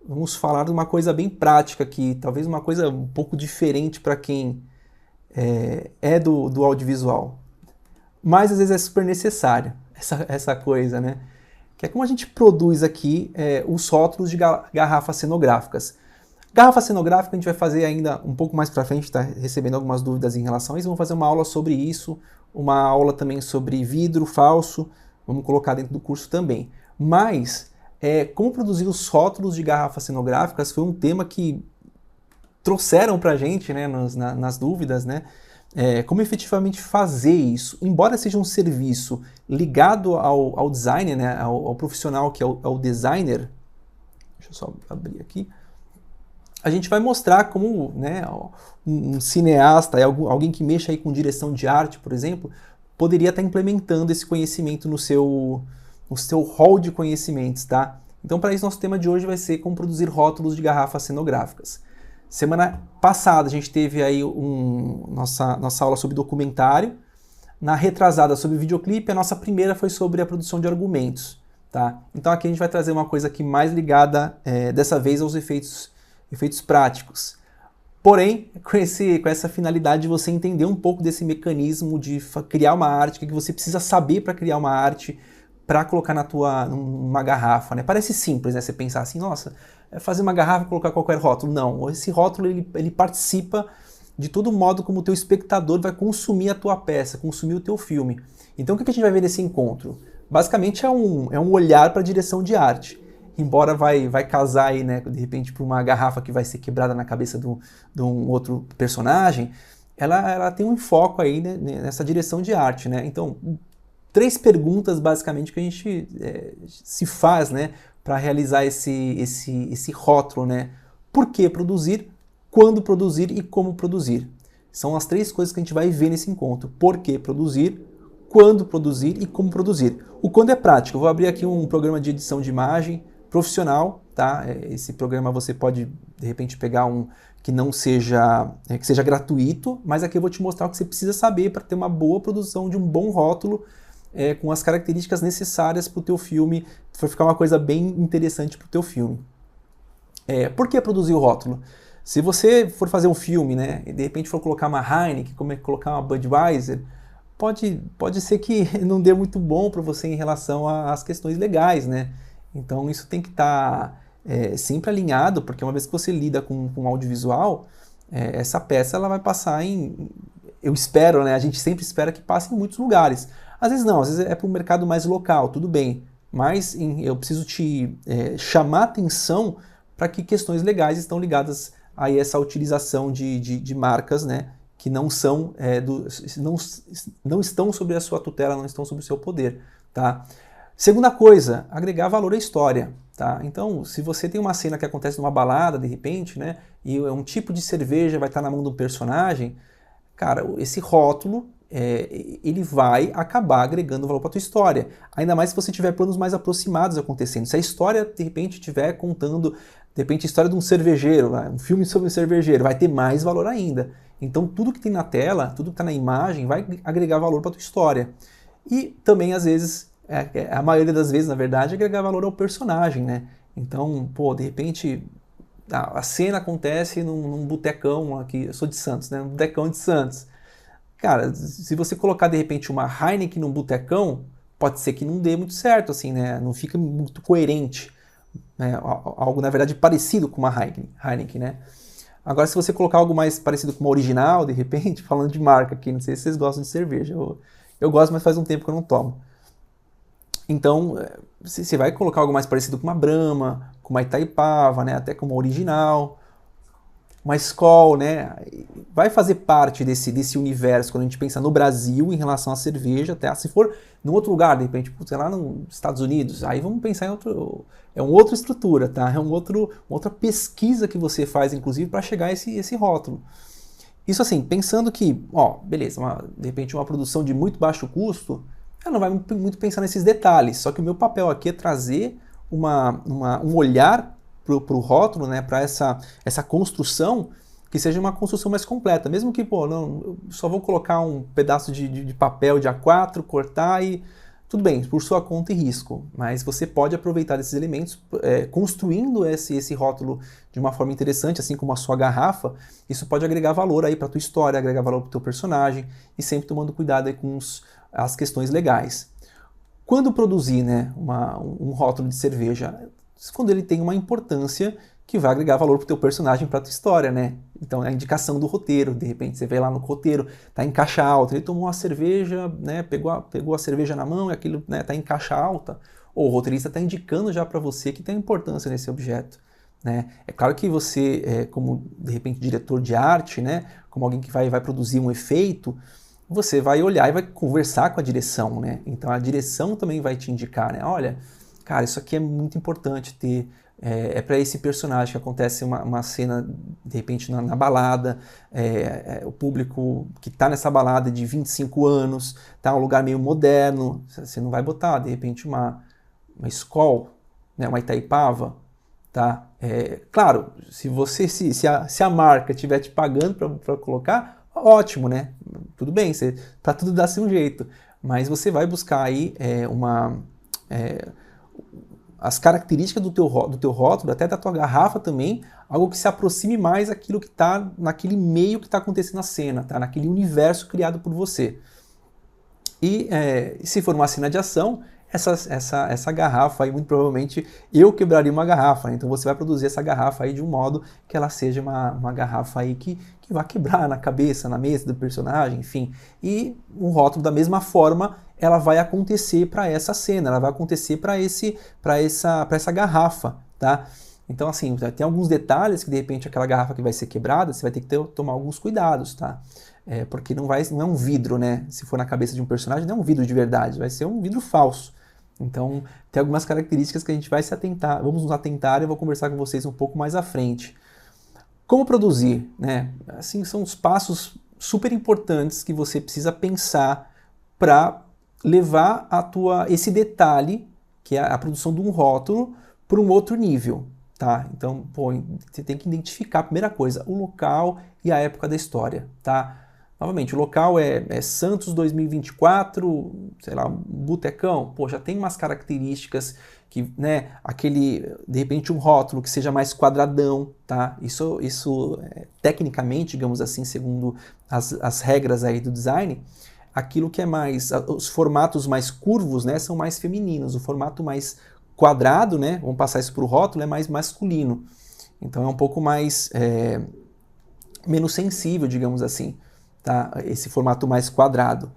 vamos falar de uma coisa bem prática aqui, talvez uma coisa um pouco diferente para quem é do audiovisual. Mas às vezes é super necessária essa coisa, né? Que é como a gente produz aqui os rótulos de garrafas cenográficas. Garrafa cenográfica a gente vai fazer ainda um pouco mais para frente, está recebendo algumas dúvidas em relação a isso. Vamos fazer uma aula sobre isso, uma aula também sobre vidro falso, vamos colocar dentro do curso também. Mas como produzir os rótulos de garrafas cenográficas foi um tema que trouxeram para a gente, né, nas dúvidas, né? Como efetivamente fazer isso. Embora seja um serviço ligado ao designer, né, ao profissional que é o designer, deixa eu só abrir aqui, a gente vai mostrar como, né, um cineasta, alguém que mexa aí com direção de arte, por exemplo, poderia estar implementando esse conhecimento no seu hall de conhecimentos, tá? Então, para isso, nosso tema de hoje vai ser como produzir rótulos de garrafas cenográficas. Semana passada a gente teve aí nossa aula sobre documentário. Na retrasada sobre videoclipe, a nossa primeira foi sobre a produção de argumentos, tá? Então aqui a gente vai trazer uma coisa aqui mais ligada, dessa vez, aos efeitos práticos. Porém, com essa finalidade de você entender um pouco desse mecanismo de criar uma arte, o que você precisa saber para criar uma arte, para colocar numa garrafa, né? Parece simples, né? Você pensar assim, nossa, fazer uma garrafa e colocar qualquer rótulo. Não, esse rótulo ele participa de todo modo como o teu espectador vai consumir a tua peça, consumir o teu filme. Então o que a gente vai ver nesse encontro? Basicamente é um olhar para a direção de arte. Embora vai casar aí, né, de repente, para uma garrafa que vai ser quebrada na cabeça de um outro personagem, ela tem um enfoque aí, né, nessa direção de arte, né? Então, 3 perguntas basicamente que a gente se faz, né, para realizar esse rótulo, né? Por que produzir, quando produzir e como produzir. São as 3 coisas que a gente vai ver nesse encontro. Por que produzir, quando produzir e como produzir. O quando é prático. Eu vou abrir aqui um programa de edição de imagem profissional, tá? Esse programa você pode, de repente, pegar um que não seja, que seja gratuito, mas aqui eu vou te mostrar o que você precisa saber para ter uma boa produção de um bom rótulo, com as características necessárias para o teu filme, para ficar uma coisa bem interessante para o teu filme. Por que produzir o rótulo? Se você for fazer um filme, né, e de repente for colocar uma Heineken, como é colocar uma Budweiser, pode ser que não dê muito bom para você em relação às questões legais, né? Então isso tem que estar sempre alinhado, porque uma vez que você lida com audiovisual, essa peça ela vai passar eu espero, né? A gente sempre espera que passe em muitos lugares. Às vezes não, às vezes é para um mercado mais local, tudo bem. Mas eu preciso te chamar a atenção para que questões legais estão ligadas a essa utilização de marcas, né, que não são não estão sobre a sua tutela, não estão sob o seu poder, tá? Segunda coisa, agregar valor à história, tá? Então, se você tem uma cena que acontece numa balada, de repente, né, e um tipo de cerveja vai estar na mão do personagem, cara, esse rótulo ele vai acabar agregando valor para a tua história. Ainda mais se você tiver planos mais aproximados acontecendo. Se a história, de repente, estiver contando, de repente, a história de um cervejeiro, um filme sobre um cervejeiro, vai ter mais valor ainda. Então, tudo que tem na tela, tudo que está na imagem, vai agregar valor para a tua história. E também, às vezes, a maioria das vezes, na verdade, agregar valor ao personagem, né? Então, pô, de repente, a cena acontece num botecão aqui, eu sou de Santos, né? Um botecão de Santos. Cara, se você colocar de repente uma Heineken num botecão, pode ser que não dê muito certo, assim, né? Não fica muito coerente, né? Algo, na verdade, parecido com uma Heineken, né? Agora, se você colocar algo mais parecido com uma original, de repente, falando de marca aqui, não sei se vocês gostam de cerveja. Eu gosto, mas faz um tempo que eu não tomo. Então, você vai colocar algo mais parecido com uma Brahma, com uma Itaipava, né? Até com uma original, uma Skol, né? Vai fazer parte desse universo quando a gente pensa no Brasil em relação à cerveja, até se for num outro lugar, de repente, sei lá, nos Estados Unidos, aí vamos pensar em uma outra estrutura, tá? Uma outra pesquisa que você faz, inclusive, para chegar a esse rótulo. Isso assim, pensando que, ó, beleza, de repente uma produção de muito baixo custo, ela não vai muito pensar nesses detalhes, só que o meu papel aqui é trazer um olhar para o rótulo, né, para essa construção, que seja uma construção mais completa. Mesmo que, pô, não, eu só vou colocar um pedaço de papel de A4, cortar e tudo bem, por sua conta e risco, mas você pode aproveitar esses elementos construindo esse rótulo de uma forma interessante, assim como a sua garrafa. Isso pode agregar valor aí para a tua história, agregar valor para o teu personagem e sempre tomando cuidado aí com as questões legais. Quando produzir, né, um rótulo de cerveja, quando ele tem uma importância que vai agregar valor para o teu personagem, para a tua história, né? Então é a indicação do roteiro, de repente você vê lá no roteiro, tá em caixa alta, ele tomou uma cerveja, né, pegou a cerveja na mão e aquilo, né, tá em caixa alta, ou o roteirista está indicando já para você que tem importância nesse objeto, né? É claro que você, como de repente diretor de arte, né, como alguém que vai produzir um efeito, você vai olhar e vai conversar com a direção, né? Então a direção também vai te indicar, né? Olha, cara, isso aqui é muito importante ter. É para esse personagem que acontece uma cena, de repente, na balada, o público que está nessa balada de 25 anos, tá um lugar meio moderno, você não vai botar, de repente, uma Skol, né, uma Itaipava, tá? Claro, se a marca estiver te pagando para colocar, ótimo, né? Tudo bem, para tudo dá-se um jeito, mas você vai buscar aí as características do teu rótulo, até da tua garrafa também, algo que se aproxime mais daquilo que está naquele meio que está acontecendo na cena, tá? Naquele universo criado por você. E se for uma cena de ação, essa garrafa aí, muito provavelmente, eu quebraria uma garrafa, né? Então você vai produzir essa garrafa aí de um modo que ela seja uma garrafa aí que vai quebrar na cabeça, na mesa do personagem, enfim. E um rótulo da mesma forma, ela vai acontecer para essa cena, ela vai acontecer para essa garrafa, tá? Então, assim, tem alguns detalhes que, de repente, aquela garrafa que vai ser quebrada, você vai ter que tomar alguns cuidados, tá? Porque não é um vidro, né? Se for na cabeça de um personagem, não é um vidro de verdade, vai ser um vidro falso. Então, tem algumas características que a gente vai vamos nos atentar e eu vou conversar com vocês um pouco mais à frente. Como produzir, né? Assim, são os passos super importantes que você precisa pensar para levar esse detalhe, que é a produção de um rótulo, para um outro nível, tá? Então, você tem que identificar, a primeira coisa, o local e a época da história, tá? Novamente, o local é Santos 2024, sei lá, Botecão, já tem umas características que, né, de repente um rótulo que seja mais quadradão, tá? Isso tecnicamente, digamos assim, segundo as regras aí do design, aquilo que é os formatos mais curvos, né, são mais femininos, o formato mais quadrado, né, vamos passar isso para o rótulo, é mais masculino. Então é um pouco mais, menos sensível, digamos assim, tá? Esse formato mais quadrado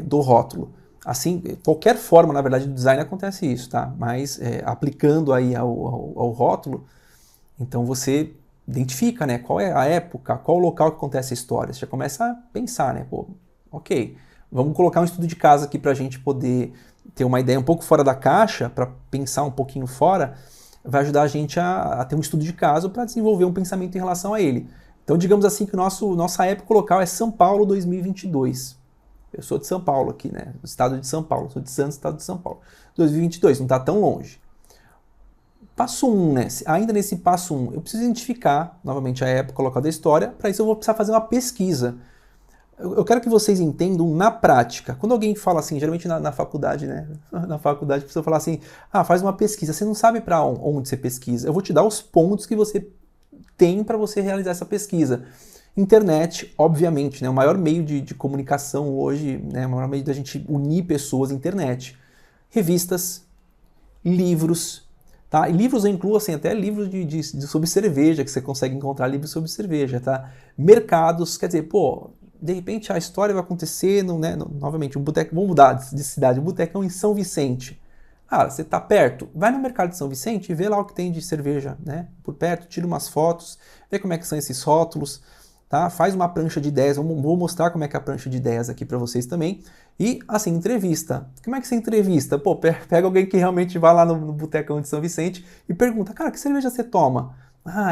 do rótulo. Assim, qualquer forma, na verdade, do design acontece isso, tá? Mas aplicando aí ao rótulo, então você identifica, né, qual é a época, qual o local que acontece a história. Você já começa a pensar, né, ok, vamos colocar um estudo de caso aqui para a gente poder ter uma ideia um pouco fora da caixa, para pensar um pouquinho fora, vai ajudar a gente a ter um estudo de caso para desenvolver um pensamento em relação a ele. Então, digamos assim que nossa época local é São Paulo 2022. Eu sou de São Paulo aqui, né? Do estado de São Paulo. Sou de Santos, estado de São Paulo. 2022, não está tão longe. Passo 1, né? Ainda nesse passo 1, eu preciso identificar, novamente, a época local da história. Para isso eu vou precisar fazer uma pesquisa. Eu quero que vocês entendam na prática. Quando alguém fala assim, geralmente na faculdade, né? Na faculdade, a pessoa fala assim, faz uma pesquisa. Você não sabe para onde você pesquisa. Eu vou te dar os pontos que você tem para você realizar essa pesquisa. Internet, obviamente, né? O maior meio de comunicação hoje, né? O maior meio da gente unir pessoas, internet. Revistas, livros, tá? E livros eu incluo assim, até livros sobre cerveja, que você consegue encontrar livros sobre cerveja, tá? Mercados, quer dizer, de repente a história vai acontecer, novamente, um boteco, vamos mudar de cidade, um botecão em São Vicente. Você está perto, vai no mercado de São Vicente e vê lá o que tem de cerveja, né? Por perto, tira umas fotos, vê como é que são esses rótulos, tá? Faz uma prancha de ideias, vou mostrar como é que é a prancha de ideias aqui para vocês também. E, assim, entrevista. Como é que você entrevista? Pega alguém que realmente vai lá no botecão de São Vicente e pergunta, cara, que cerveja você toma?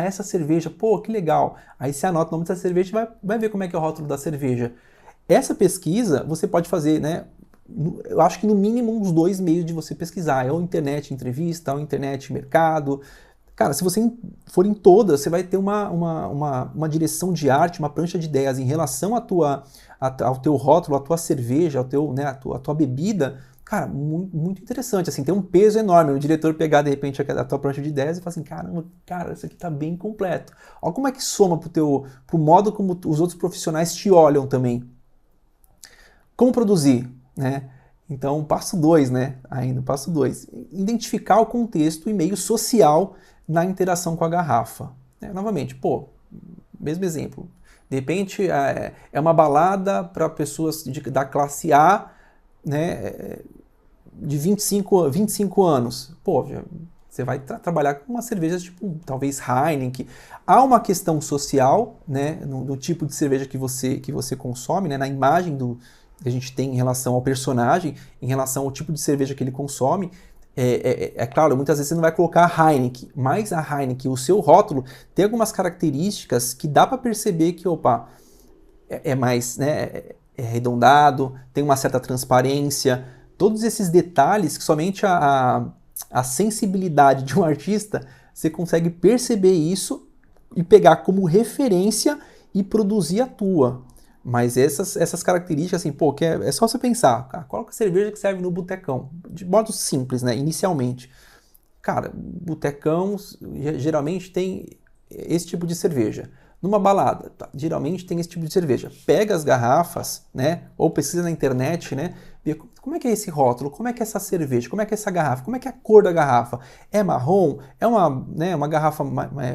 Essa cerveja, que legal. Aí você anota o nome dessa cerveja e vai ver como é que é o rótulo da cerveja. Essa pesquisa você pode fazer, né? Eu acho que no mínimo uns 2 meios de você pesquisar. É ou internet entrevista, ou internet mercado. Cara, se você for em todas, você vai ter uma direção de arte, uma prancha de ideias em relação ao teu rótulo, à tua cerveja, a tua bebida, Cara, muito interessante, assim, tem um peso enorme. O diretor pegar, de repente, a tua prancha de ideias e falar assim, caramba, cara, isso aqui tá bem completo. Olha como é que soma pro modo como os outros profissionais te olham também. Como produzir, né? Então, passo 2, né? Ainda, passo 2. Identificar o contexto e meio social na interação com a garrafa. Novamente, pô, mesmo exemplo. De repente, é uma balada para pessoas da classe A, né? De 25 anos. Pô, você vai trabalhar com uma cerveja tipo, talvez Heineken. Há uma questão social, né, no tipo de cerveja que você consome, né, na imagem que a gente tem em relação ao personagem, em relação ao tipo de cerveja que ele consome. É claro, muitas vezes você não vai colocar a Heineken, mas a Heineken, o seu rótulo, tem algumas características que dá para perceber que, opa, é mais, né, é arredondado, tem uma certa transparência. Todos esses detalhes que somente a sensibilidade de um artista, você consegue perceber isso e pegar como referência e produzir a tua. Mas essas características, assim, pô, que é só você pensar, cara, qual é a cerveja que serve no botecão? De modo simples, né, inicialmente. Cara, botecão geralmente tem esse tipo de cerveja. Numa balada, tá, geralmente tem esse tipo de cerveja. Pega as garrafas, né? Ou pesquisa na internet, né? Vê como é que é esse rótulo, como é que é essa cerveja, como é que é essa garrafa, como é que é a cor da garrafa. É marrom? É uma garrafa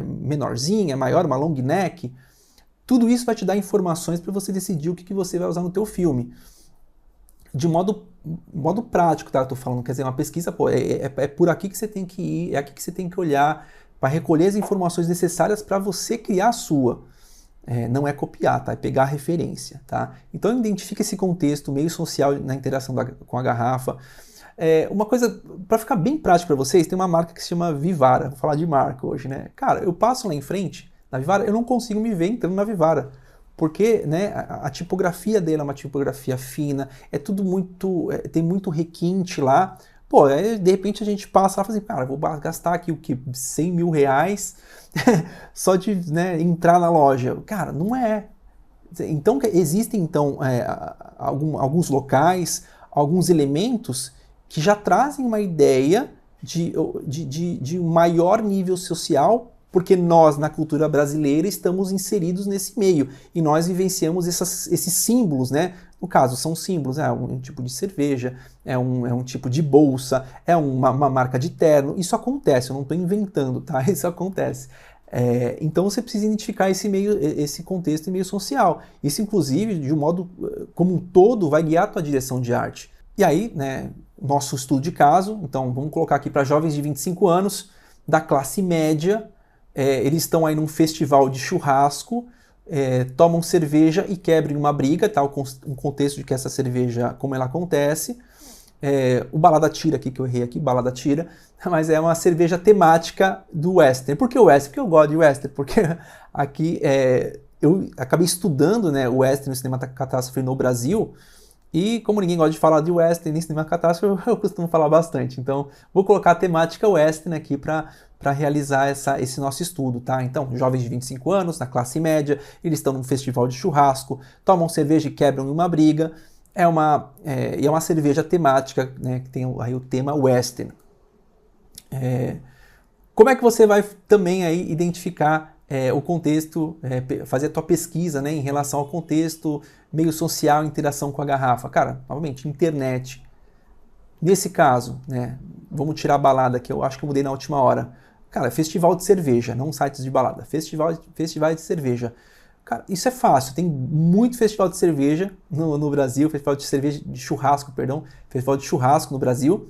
menorzinha, maior, uma long neck? Tudo isso vai te dar informações para você decidir o que você vai usar no teu filme. De modo prático, tá? Eu tô falando, quer dizer, uma pesquisa, pô, é por aqui que você tem que ir, é aqui que você tem que olhar para recolher as informações necessárias para você criar a sua. Não é copiar, tá? É pegar a referência, tá? Então identifica esse contexto meio social na interação com a garrafa. Uma coisa, para ficar bem prático para vocês, tem uma marca que se chama Vivara. Vou falar de marca hoje, né? Cara, eu passo lá em frente, na Vivara, eu não consigo me ver entrando na Vivara. Porque, né, a tipografia dele é uma tipografia fina, é tudo muito, tem muito requinte lá. Pô, de repente a gente passa lá e fala assim, cara, vou gastar aqui o quê? 100 mil reais só de, né, entrar na loja. Cara, não é. Então, existem então alguns locais, alguns elementos que já trazem uma ideia de um maior nível social, porque nós, na cultura brasileira, estamos inseridos nesse meio e nós vivenciamos esses símbolos, né? No caso, são símbolos, um tipo de cerveja, é um tipo de bolsa, é uma marca de terno. Isso acontece, eu não estou inventando, tá? Isso acontece. Então você precisa identificar esse contexto e meio social. Isso, inclusive, de um modo como um todo, vai guiar a tua direção de arte. E aí, né, nosso estudo de caso, então vamos colocar aqui para jovens de 25 anos, da classe média, eles estão aí num festival de churrasco, tomam cerveja e quebrem uma briga, tá? Um contexto de que essa cerveja, como ela acontece. O Balada Tira aqui, que eu errei aqui, Balada Tira, mas é uma cerveja temática do western. Por que o western? Porque eu gosto de western, porque aqui eu acabei estudando, né, o western no Cinema Catástrofe no Brasil, e como ninguém gosta de falar de western nem Cinema Catástrofe, eu costumo falar bastante. Então, vou colocar a temática western aqui para realizar esse nosso estudo, tá? Então, jovens de 25 anos, na classe média, eles estão num festival de churrasco, tomam cerveja e quebram uma briga. E é uma cerveja temática, né, que tem aí o tema western. Como é que você vai também aí identificar o contexto, fazer a tua pesquisa, né, em relação ao contexto meio social, interação com a garrafa? Cara, novamente, internet. Nesse caso, né, vamos tirar a balada que eu acho que eu mudei na última hora. Cara, festival de cerveja, não sites de balada. Festivais de cerveja. Cara, isso é fácil. Tem muito festival de cerveja no Brasil, festival de cerveja, de churrasco, perdão, festival de churrasco no Brasil.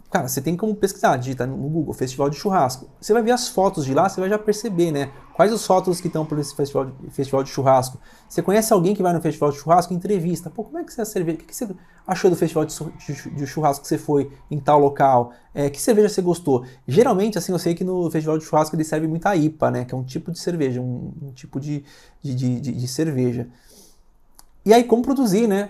Cara, você tem como pesquisar, digita no Google, festival de churrasco. Você vai ver as fotos de lá, você vai já perceber, né? Quais os rótulos que estão por esse festival de churrasco. Você conhece alguém que vai no festival de churrasco? Entrevista. Pô, como é que você é a cerveja? O que você achou do festival de churrasco que você foi em tal local? Que cerveja você gostou? Geralmente, assim, eu sei que no festival de churrasco ele serve muita IPA, né? Que é um tipo de cerveja, um tipo de cerveja. E aí, como produzir, né?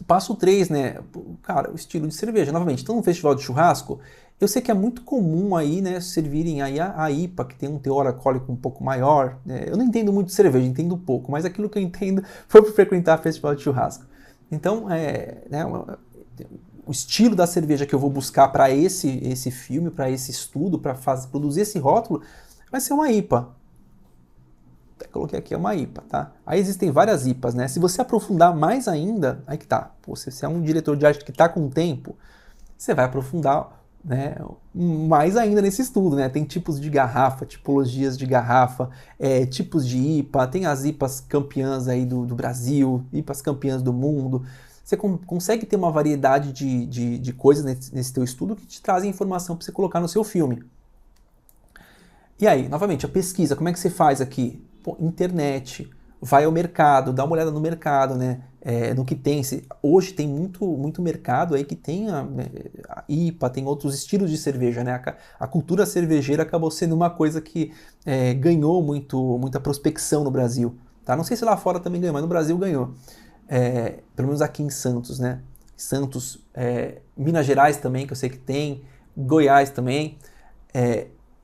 Passo 3, né? Cara, o estilo de cerveja. Novamente, então no festival de churrasco, eu sei que é muito comum aí, né, servirem aí a IPA, que tem um teor alcoólico um pouco maior, né? Eu não entendo muito de cerveja, entendo pouco, mas aquilo que eu entendo foi por frequentar festival de churrasco. Então, né, o estilo da cerveja que eu vou buscar para esse filme, para esse estudo, para produzir esse rótulo, vai ser uma IPA. Até coloquei aqui, é uma IPA, tá? Aí existem várias IPAs, né? Se você aprofundar mais ainda, aí que tá. Pô, se você é um diretor de arte que tá com tempo, você vai aprofundar, né, mais ainda nesse estudo, né? Tem tipos de garrafa, tipologias de garrafa, tipos de IPA, tem as IPAs campeãs aí do Brasil, IPAs campeãs do mundo. Você consegue ter uma variedade de coisas nesse teu estudo que te trazem informação para você colocar no seu filme. E aí, novamente, a pesquisa, como é que você faz aqui? Pô, internet, vai ao mercado, dá uma olhada no mercado, né? No que tem. Hoje tem muito mercado aí que tem a IPA, tem outros estilos de cerveja, né? A cultura cervejeira acabou sendo uma coisa que ganhou muita prospecção no Brasil. Tá? Não sei se lá fora também ganhou, mas no Brasil ganhou. Pelo menos aqui em Santos, né? Santos, Minas Gerais também, que eu sei que tem, Goiás também.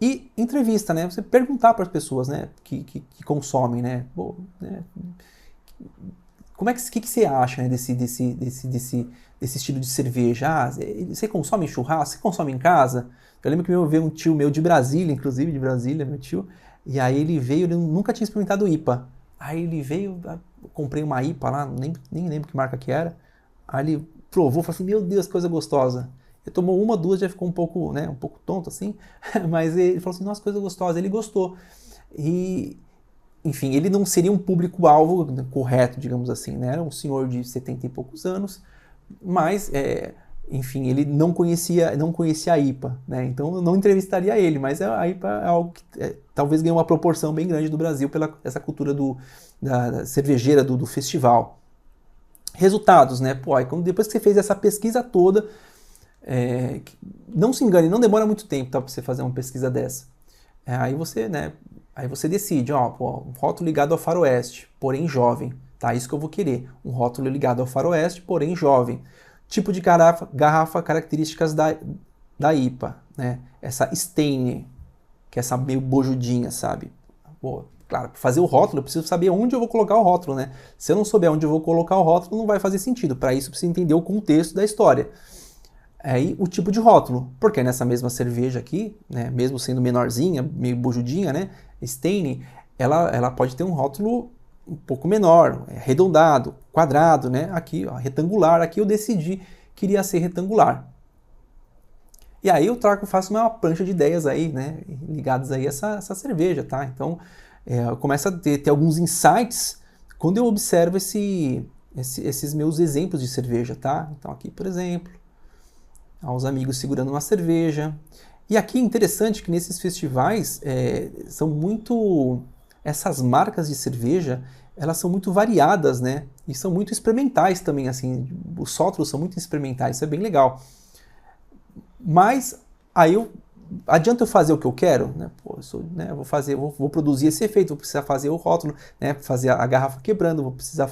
E entrevista, né? Você perguntar para as pessoas, né, que consomem, né? Pô, né? Que você acha, né, desse estilo de cerveja? Você consome churrasco? Você consome em casa? Eu lembro que eu vi um tio meu de Brasília, inclusive de Brasília, meu tio, e aí ele veio, ele nunca tinha experimentado IPA. Aí ele veio, comprei uma IPA lá, nem lembro que marca que era. Aí ele provou, falou assim, meu Deus, que coisa gostosa. Ele tomou uma, duas, já ficou um pouco tonto assim, mas ele falou assim, nossa, coisa gostosa, ele gostou. E, enfim, ele não seria um público-alvo correto, digamos assim, né? Era um senhor de 70 e poucos anos, mas, enfim, ele não conhecia a IPA, né? Então eu não entrevistaria ele, mas a IPA é algo que talvez ganhe uma proporção bem grande do Brasil pela essa cultura da cervejeira do festival. Resultados, né? Pô, aí, depois que você fez essa pesquisa toda, não se engane, não demora muito tempo, tá, para você fazer uma pesquisa dessa. Aí você decide, um rótulo ligado ao faroeste, porém jovem, tá? Isso que eu vou querer, um rótulo ligado ao faroeste, porém jovem. Tipo de garrafa, características da IPA, né? Essa Steine, que é essa meio bojudinha, sabe? Pô, claro, para fazer o rótulo eu preciso saber onde eu vou colocar o rótulo, né? Se eu não souber onde eu vou colocar o rótulo, não vai fazer sentido. Para isso eu preciso entender o contexto da história. Aí o tipo de rótulo, porque nessa mesma cerveja aqui, né, mesmo sendo menorzinha, meio bojudinha, né, Steine, ela pode ter um rótulo um pouco menor, arredondado, quadrado, né, aqui, ó, retangular, aqui eu decidi que iria ser retangular. E aí eu faço uma prancha de ideias aí, né, ligadas aí a essa cerveja, tá? Então, eu começo a ter alguns insights quando eu observo esses meus exemplos de cerveja, tá? Então aqui, por exemplo, aos amigos segurando uma cerveja. E aqui é interessante que nesses festivais são muito... Essas marcas de cerveja, elas são muito variadas, né? E são muito experimentais também, assim. Os rótulos são muito experimentais, isso é bem legal. Mas aí adianta eu fazer o que eu quero? Né? Pô, vou produzir esse efeito, vou precisar fazer o rótulo, né? Fazer a garrafa quebrando, vou precisar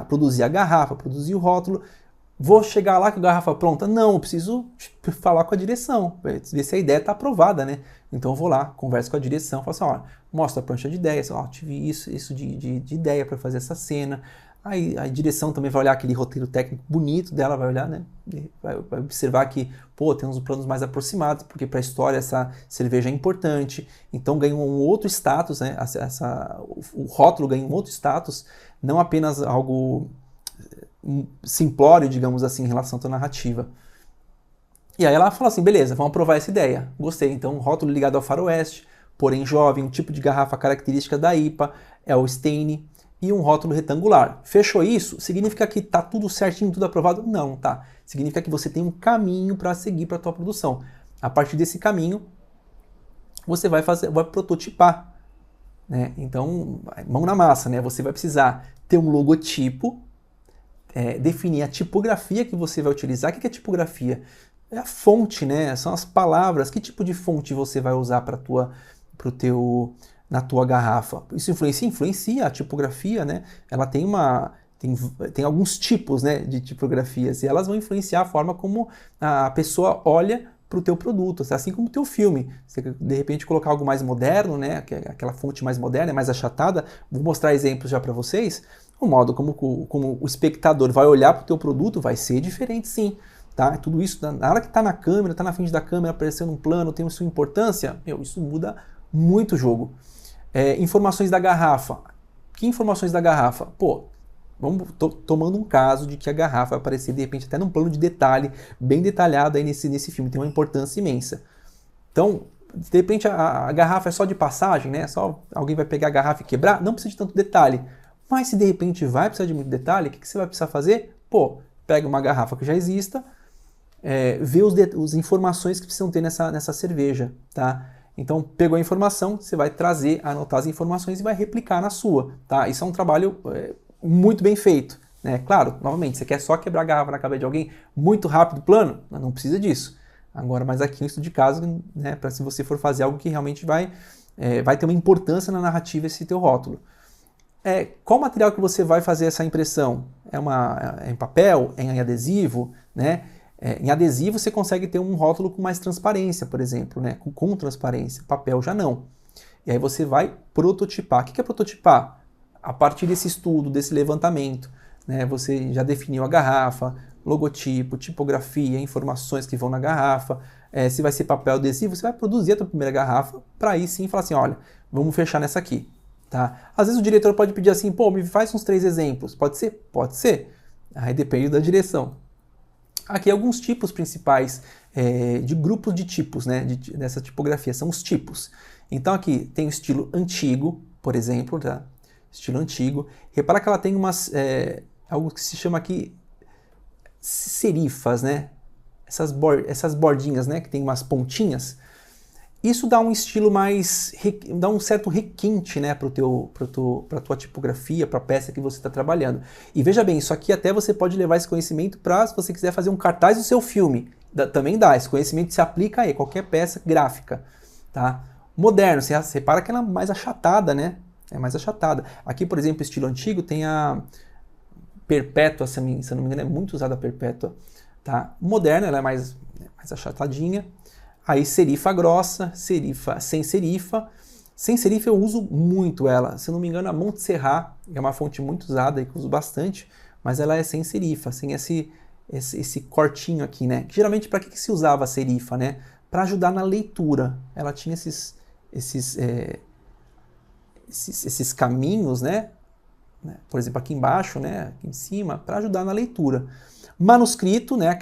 produzir a garrafa, produzir o rótulo. Vou chegar lá com a garrafa pronta? Não, eu preciso falar com a direção, ver se a ideia está aprovada, né? Então eu vou lá, converso com a direção, falo assim, ó, mostra a prancha de ideias, ó, tive isso de ideia para fazer essa cena. Aí a direção também vai olhar aquele roteiro técnico bonito dela, vai olhar, né? Vai observar que, pô, tem uns planos mais aproximados, porque para a história essa cerveja é importante. Então ganha um outro status, né? O rótulo ganha um outro status, não apenas algo simplório, digamos assim, em relação à tua narrativa. E aí ela fala assim, beleza, vamos aprovar essa ideia. Gostei, então rótulo ligado ao faroeste, porém jovem, um tipo de garrafa característica da IPA, é o Steine, e um rótulo retangular. Fechou isso? Significa que tá tudo certinho, tudo aprovado? Não, tá. Significa que você tem um caminho para seguir para a tua produção. A partir desse caminho, você vai prototipar, né? Então, mão na massa, né? Você vai precisar ter um logotipo, definir a tipografia que você vai utilizar. O que é tipografia? É a fonte, né? São as palavras. Que tipo de fonte você vai usar na tua garrafa? Isso influencia? Influencia a tipografia, né? Ela tem alguns tipos, né, de tipografias e elas vão influenciar a forma como a pessoa olha para o teu produto, assim como o teu filme. Você, de repente, colocar algo mais moderno, né? Aquela fonte mais moderna, mais achatada. Vou mostrar exemplos já para vocês. O modo como o espectador vai olhar para o teu produto vai ser diferente, sim. Tá? Tudo isso, na hora que está na câmera, está na frente da câmera, aparecendo um plano, tem sua importância, isso muda muito o jogo. Informações da garrafa. Que informações da garrafa? Pô, vamos tomando um caso de que a garrafa vai aparecer de repente até num plano de detalhe, bem detalhado aí nesse filme, tem uma importância imensa. Então, de repente a garrafa é só de passagem, né? Só alguém vai pegar a garrafa e quebrar, não precisa de tanto detalhe. Mas se de repente vai precisar de muito detalhe, o que você vai precisar fazer? Pô, pega uma garrafa que já exista, vê as informações que precisam ter nessa cerveja, tá? Então, pegou a informação, você vai trazer, anotar as informações e vai replicar na sua, tá? Isso é um trabalho muito bem feito, né? Claro, novamente, você quer só quebrar a garrafa na cabeça de alguém muito rápido, plano? Não precisa disso. Agora, mas aqui um estudo de caso, né, para se você for fazer algo que realmente vai ter uma importância na narrativa esse teu rótulo. Qual material que você vai fazer essa impressão? É em papel? É em adesivo? Né? Em adesivo você consegue ter um rótulo com mais transparência, por exemplo, né? com transparência. Papel já não. E aí você vai prototipar. O que é prototipar? A partir desse estudo, desse levantamento, né? Você já definiu a garrafa, logotipo, tipografia, informações que vão na garrafa. Se vai ser papel adesivo, você vai produzir a tua primeira garrafa para aí sim falar assim, olha, vamos fechar nessa aqui. Tá? Às vezes o diretor pode pedir assim, pô, me faz uns 3 exemplos. Pode ser? Pode ser. Aí depende da direção. Aqui alguns tipos principais de grupos de tipos, né, dessa tipografia, são os tipos. Então aqui tem o estilo antigo, por exemplo, tá? Estilo antigo. Repara que ela tem algo que se chama aqui serifas, né? Essas bordinhas, né, que tem umas pontinhas. Isso dá um estilo dá um certo requinte, né, para tua tipografia, para a peça que você está trabalhando. E veja bem, isso aqui até você pode levar esse conhecimento para, se você quiser fazer um cartaz do seu filme. Também dá, esse conhecimento se aplica aí, qualquer peça gráfica. Tá? Moderno, você repara que ela é mais achatada, né? É mais achatada. Aqui, por exemplo, estilo antigo, tem a perpétua, se eu não me engano, é muito usada a perpétua. Tá? Moderna, ela é mais achatadinha. Aí serifa grossa, serifa sem serifa. Sem serifa eu uso muito ela. Se eu não me engano, a Montserrat é uma fonte muito usada e que eu uso bastante, mas ela é sem serifa, sem esse cortinho aqui, né? Geralmente para que se usava a serifa, né? Para ajudar na leitura. Ela tinha esses caminhos, né? Por exemplo, aqui embaixo, né? Aqui em cima, para ajudar na leitura. Manuscrito, né,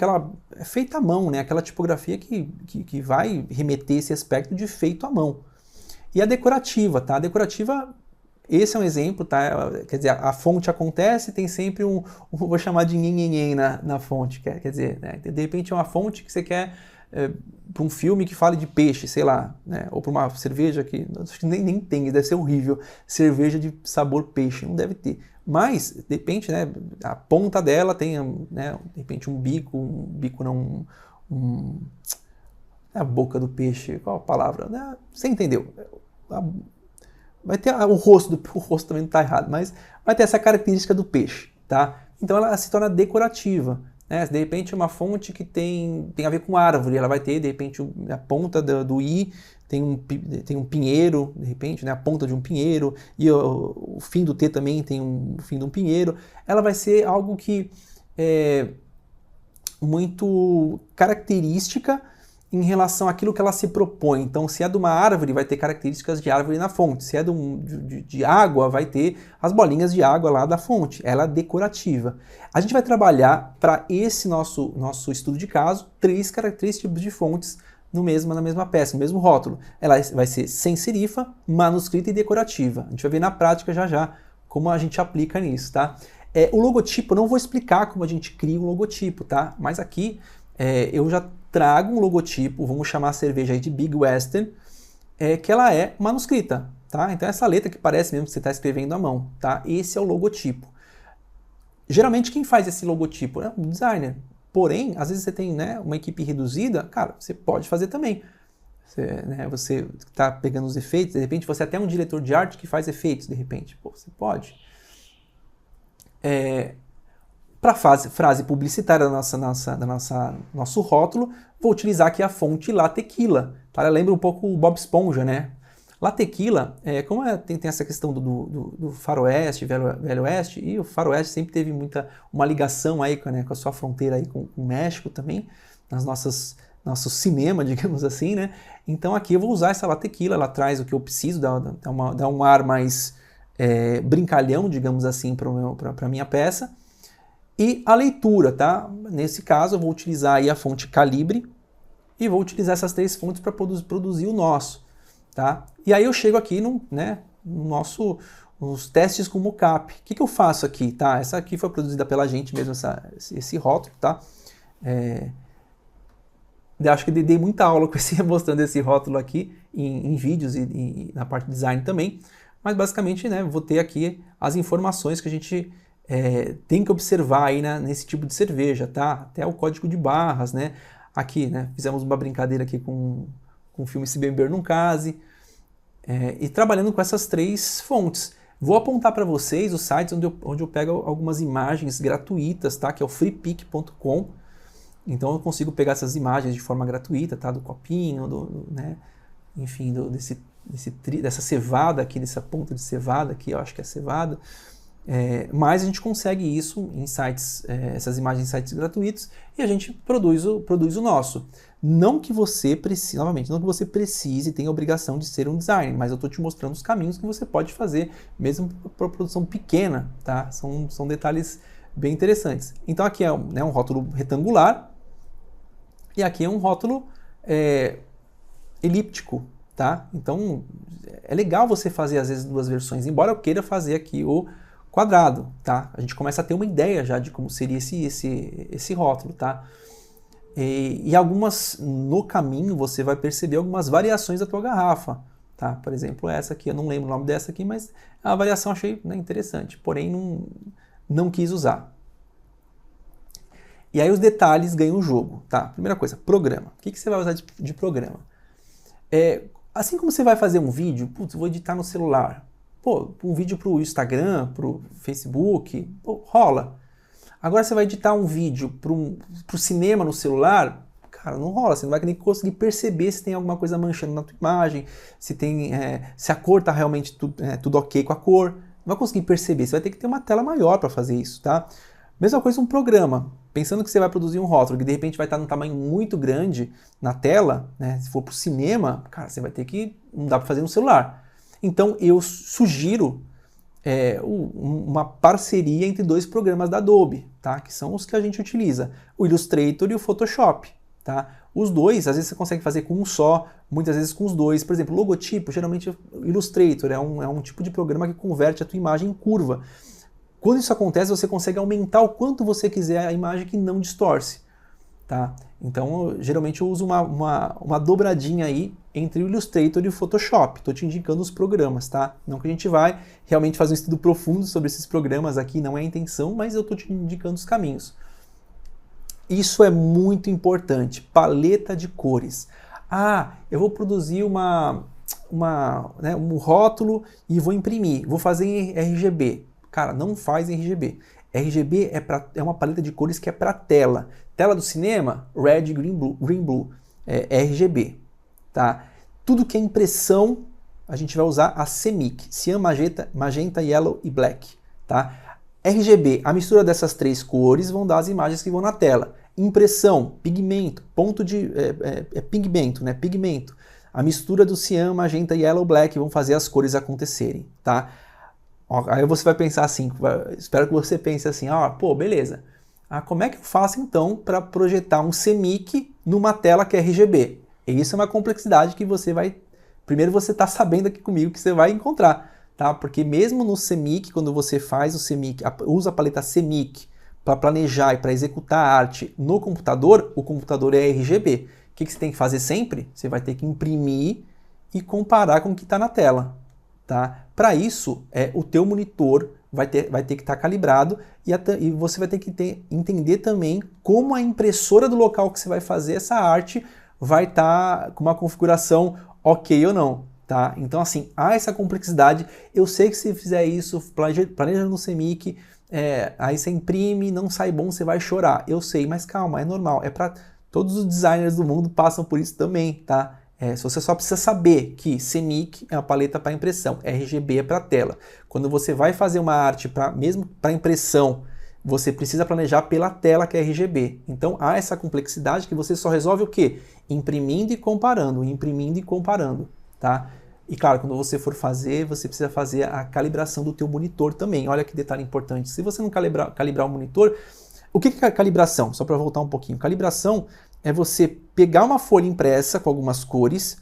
é feita à mão, né, aquela tipografia que vai remeter esse aspecto de feito à mão. E a decorativa, tá? A decorativa, esse é um exemplo, tá? Quer dizer, a fonte acontece, tem sempre vou chamar de nhenhenhen na fonte, quer dizer, né, de repente é uma fonte que você quer para um filme que fale de peixe, sei lá, né, ou para uma cerveja que acho que nem tem, deve ser horrível, cerveja de sabor peixe, não deve ter. Mas, de repente, né, a ponta dela tem, né, de repente, um bico não, a boca do peixe, qual a palavra? Né, você entendeu? Vai ter o rosto também não está errado, mas vai ter essa característica do peixe, tá? Então ela se torna decorativa, né? De repente uma fonte que tem a ver com árvore, ela vai ter, de repente, a ponta do I tem um pinheiro, de repente, né, a ponta de um pinheiro, e o fim do T também tem o fim de um pinheiro. Ela vai ser algo que é muito característica em relação àquilo que ela se propõe. Então, se é de uma árvore, vai ter características de árvore na fonte. Se é de água, vai ter as bolinhas de água lá da fonte. Ela é decorativa. A gente vai trabalhar para esse nosso estudo de caso, 3 tipos de fontes na mesma peça, no mesmo rótulo. Ela vai ser sem serifa, manuscrita e decorativa. A gente vai ver na prática já como a gente aplica nisso, tá? O logotipo, eu não vou explicar como a gente cria um logotipo, tá? Mas aqui eu já trago um logotipo, vamos chamar a cerveja aí de Big Western, que ela é manuscrita, tá? Então essa letra que parece mesmo que você está escrevendo à mão, tá? Esse é o logotipo. Geralmente quem faz esse logotipo é um designer. Porém, às vezes você tem, né, uma equipe reduzida, cara, você pode fazer também. Você está pegando os efeitos, de repente você é até um diretor de arte que faz efeitos, de repente. Pô, você pode. Para frase publicitária nosso rótulo, vou utilizar aqui a fonte LaTequila. Tá? Lembra um pouco o Bob Esponja, né? LaTequila, como tem essa questão do faroeste, velho oeste, e o faroeste sempre teve uma ligação aí com a sua fronteira aí com o México também, nosso cinema, digamos assim, né? Então aqui eu vou usar essa LaTequila, ela traz o que eu preciso, dá um ar mais brincalhão, digamos assim, para a minha peça. E a leitura, tá? Nesse caso eu vou utilizar aí a fonte Calibre e vou utilizar essas 3 fontes para produzir o nosso, tá? E aí eu chego aqui nos testes com mocap. O que eu faço aqui, tá? Essa aqui foi produzida pela gente mesmo, esse rótulo, tá? Acho que dei muita aula mostrando esse rótulo aqui em vídeos e na parte de design também, mas basicamente, né, vou ter aqui as informações que a gente tem que observar aí nesse tipo de cerveja, tá? Até o código de barras, né? Aqui, né, fizemos uma brincadeira aqui com o filme Se Beber Não Case, e trabalhando com essas 3 fontes. Vou apontar para vocês os sites onde eu pego algumas imagens gratuitas, tá? Que é o freepik.com. Então eu consigo pegar essas imagens de forma gratuita, tá? Do copinho, né? Enfim, dessa cevada aqui, dessa ponta de cevada aqui, eu acho que é cevada. Mas a gente consegue isso em sites, essas imagens em sites gratuitos, e a gente produz o nosso. Não que você precise, novamente, não que você precise e tenha a obrigação de ser um designer, mas eu estou te mostrando os caminhos que você pode fazer, mesmo para produção pequena, tá? São detalhes bem interessantes. Então aqui é um rótulo retangular, e aqui é um rótulo elíptico, tá? Então é legal você fazer às vezes 2 versões, embora eu queira fazer aqui o quadrado, tá? A gente começa a ter uma ideia já de como seria esse rótulo, tá? E algumas, no caminho, você vai perceber algumas variações da tua garrafa, tá? Por exemplo, essa aqui, eu não lembro o nome dessa aqui, mas a variação achei, né, interessante, porém não quis usar. E aí os detalhes ganham o jogo, tá? Primeira coisa, programa. O que você vai usar de programa? Assim como você vai fazer um vídeo, putz, vou editar no celular. Pô, um vídeo para o Instagram, para o Facebook, pô, rola. Agora você vai editar um vídeo para o cinema no celular, cara, não rola. Você não vai nem conseguir perceber se tem alguma coisa manchando na tua imagem, se a cor está realmente tudo ok com a cor. Não vai conseguir perceber, você vai ter que ter uma tela maior para fazer isso, tá? Mesma coisa um programa. Pensando que você vai produzir um rótulo que de repente vai estar num tamanho muito grande na tela, né? Se for para o cinema, cara, você vai ter que... não dá para fazer no celular. Então eu sugiro uma parceria entre 2 programas da Adobe, tá? Que são os que a gente utiliza, o Illustrator e o Photoshop, tá? Os 2, às vezes você consegue fazer com um só, muitas vezes com os 2. Por exemplo, logotipo, geralmente o Illustrator é um tipo de programa que converte a tua imagem em curva. Quando isso acontece, você consegue aumentar o quanto você quiser a imagem que não distorce, tá? Então, geralmente eu uso uma dobradinha aí entre o Illustrator e o Photoshop. Estou te indicando os programas, tá? Não que a gente vai realmente fazer um estudo profundo sobre esses programas aqui, não é a intenção, mas eu estou te indicando os caminhos. Isso é muito importante, paleta de cores. Ah, eu vou produzir um rótulo e vou imprimir, vou fazer em RGB. Cara, não faz em RGB. RGB é uma paleta de cores que é para tela. Tela do cinema, red, green, blue. RGB. Tá? Tudo que é impressão, a gente vai usar a CMYK. Cyan, magenta, yellow e black. Tá? RGB, a mistura dessas 3 cores vão dar as imagens que vão na tela. Impressão, pigmento, pigmento, né? Pigmento. A mistura do cyan, magenta, yellow, black vão fazer as cores acontecerem. Tá? Aí você vai pensar assim, espero que você pense assim, pô, beleza. Como é que eu faço então para projetar um CMYK numa tela que é RGB? E isso é uma complexidade que você vai... Primeiro você está sabendo aqui comigo que você vai encontrar, tá? Porque mesmo no CMYK, quando você faz o CMYK, usa a paleta CMYK para planejar e para executar a arte no computador, o computador é RGB. O que você tem que fazer sempre? Você vai ter que imprimir e comparar com o que está na tela. Tá? Para isso, o teu monitor vai ter que estar calibrado e você vai ter que entender também como a impressora do local que você vai fazer essa arte vai estar com uma configuração ok ou não. Tá? Então, assim, há essa complexidade. Eu sei que se fizer isso, planeja no CMYK, aí você imprime, não sai bom, você vai chorar. Eu sei, mas calma, é normal. É para todos os designers do mundo passam por isso também, tá? Você só precisa saber que CMYK é uma paleta para impressão, RGB é para tela. Quando você vai fazer uma arte mesmo para impressão, você precisa planejar pela tela que é RGB. Então há essa complexidade que você só resolve o quê? Imprimindo e comparando, tá? E claro, quando você for fazer, você precisa fazer a calibração do teu monitor também. Olha que detalhe importante. Se você não calibrar o monitor, o que é calibração? Só para voltar um pouquinho. Calibração é você pegar uma folha impressa com algumas cores,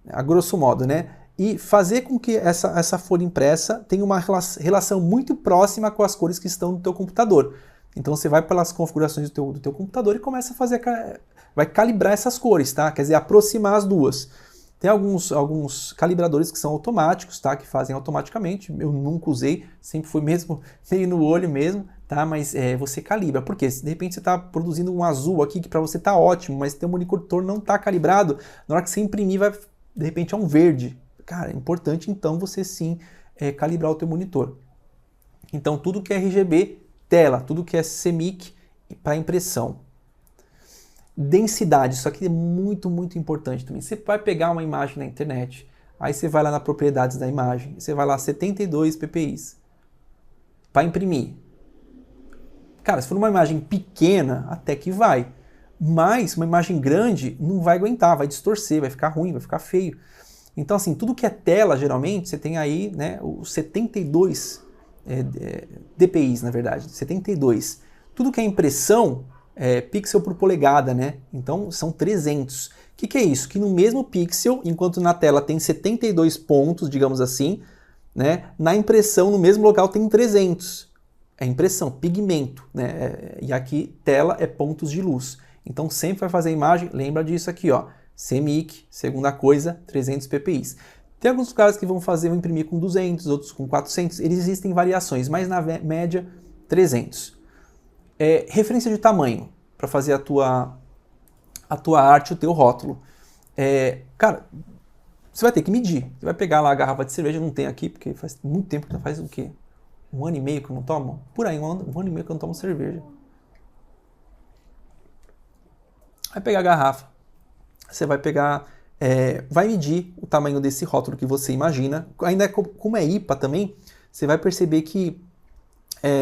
a grosso modo, né? E fazer com que essa folha impressa tenha uma relação muito próxima com as cores que estão no teu computador. Então você vai pelas configurações do teu computador e começa a fazer, vai calibrar essas cores, tá? Quer dizer, aproximar as duas. Tem alguns calibradores que são automáticos, tá? Que fazem automaticamente. Eu nunca usei, sempre fui mesmo meio no olho mesmo, tá? Mas você calibra. Por quê? Se de repente você está produzindo um azul aqui que para você tá ótimo, mas teu monitor não está calibrado, na hora que você imprimir vai de repente é um verde. Cara, é importante então você sim calibrar o teu monitor. Então tudo que é RGB, tela, tudo que é CMYK para impressão. Densidade, isso aqui é muito, muito importante também. Você vai pegar uma imagem na internet, aí você vai lá na propriedades da imagem, você vai lá 72 ppi para imprimir. Cara, se for uma imagem pequena, até que vai. Mas uma imagem grande não vai aguentar, vai distorcer, vai ficar ruim, vai ficar feio. Então, assim, tudo que é tela, geralmente, você tem aí, né, os 72 dpi, na verdade, 72. Tudo que é impressão, pixel por polegada, né? Então, são 300. O que é isso? Que no mesmo pixel, enquanto na tela tem 72 pontos, digamos assim, né, na impressão, no mesmo local, tem 300. É impressão, pigmento, né? E aqui, tela é pontos de luz. Então, sempre vai fazer a imagem, lembra disso aqui, ó. CMYK, segunda coisa, 300 ppi. Tem alguns caras que vão imprimir com 200, outros com 400. Existem variações, mas na média, 300. Referência de tamanho, para fazer a tua arte, o teu rótulo. Cara, você vai ter que medir. Você vai pegar lá a garrafa de cerveja, não tem aqui, porque faz muito tempo que faz o quê? 1 ano e meio que eu não tomo? Por aí, um ano e meio que eu não tomo cerveja. Vai pegar a garrafa. Você vai pegar, vai medir o tamanho desse rótulo que você imagina. Ainda como é IPA também, você vai perceber que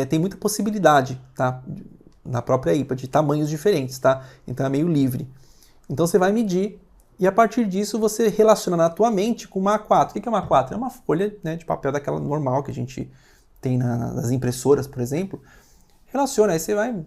tem muita possibilidade, tá? Na própria IPA, de tamanhos diferentes, tá? Então é meio livre. Então você vai medir e a partir disso você relaciona na tua mente com uma A4. O que é uma A4? É uma folha, né, de papel daquela normal que a gente tem nas impressoras, por exemplo. Relaciona, aí você vai...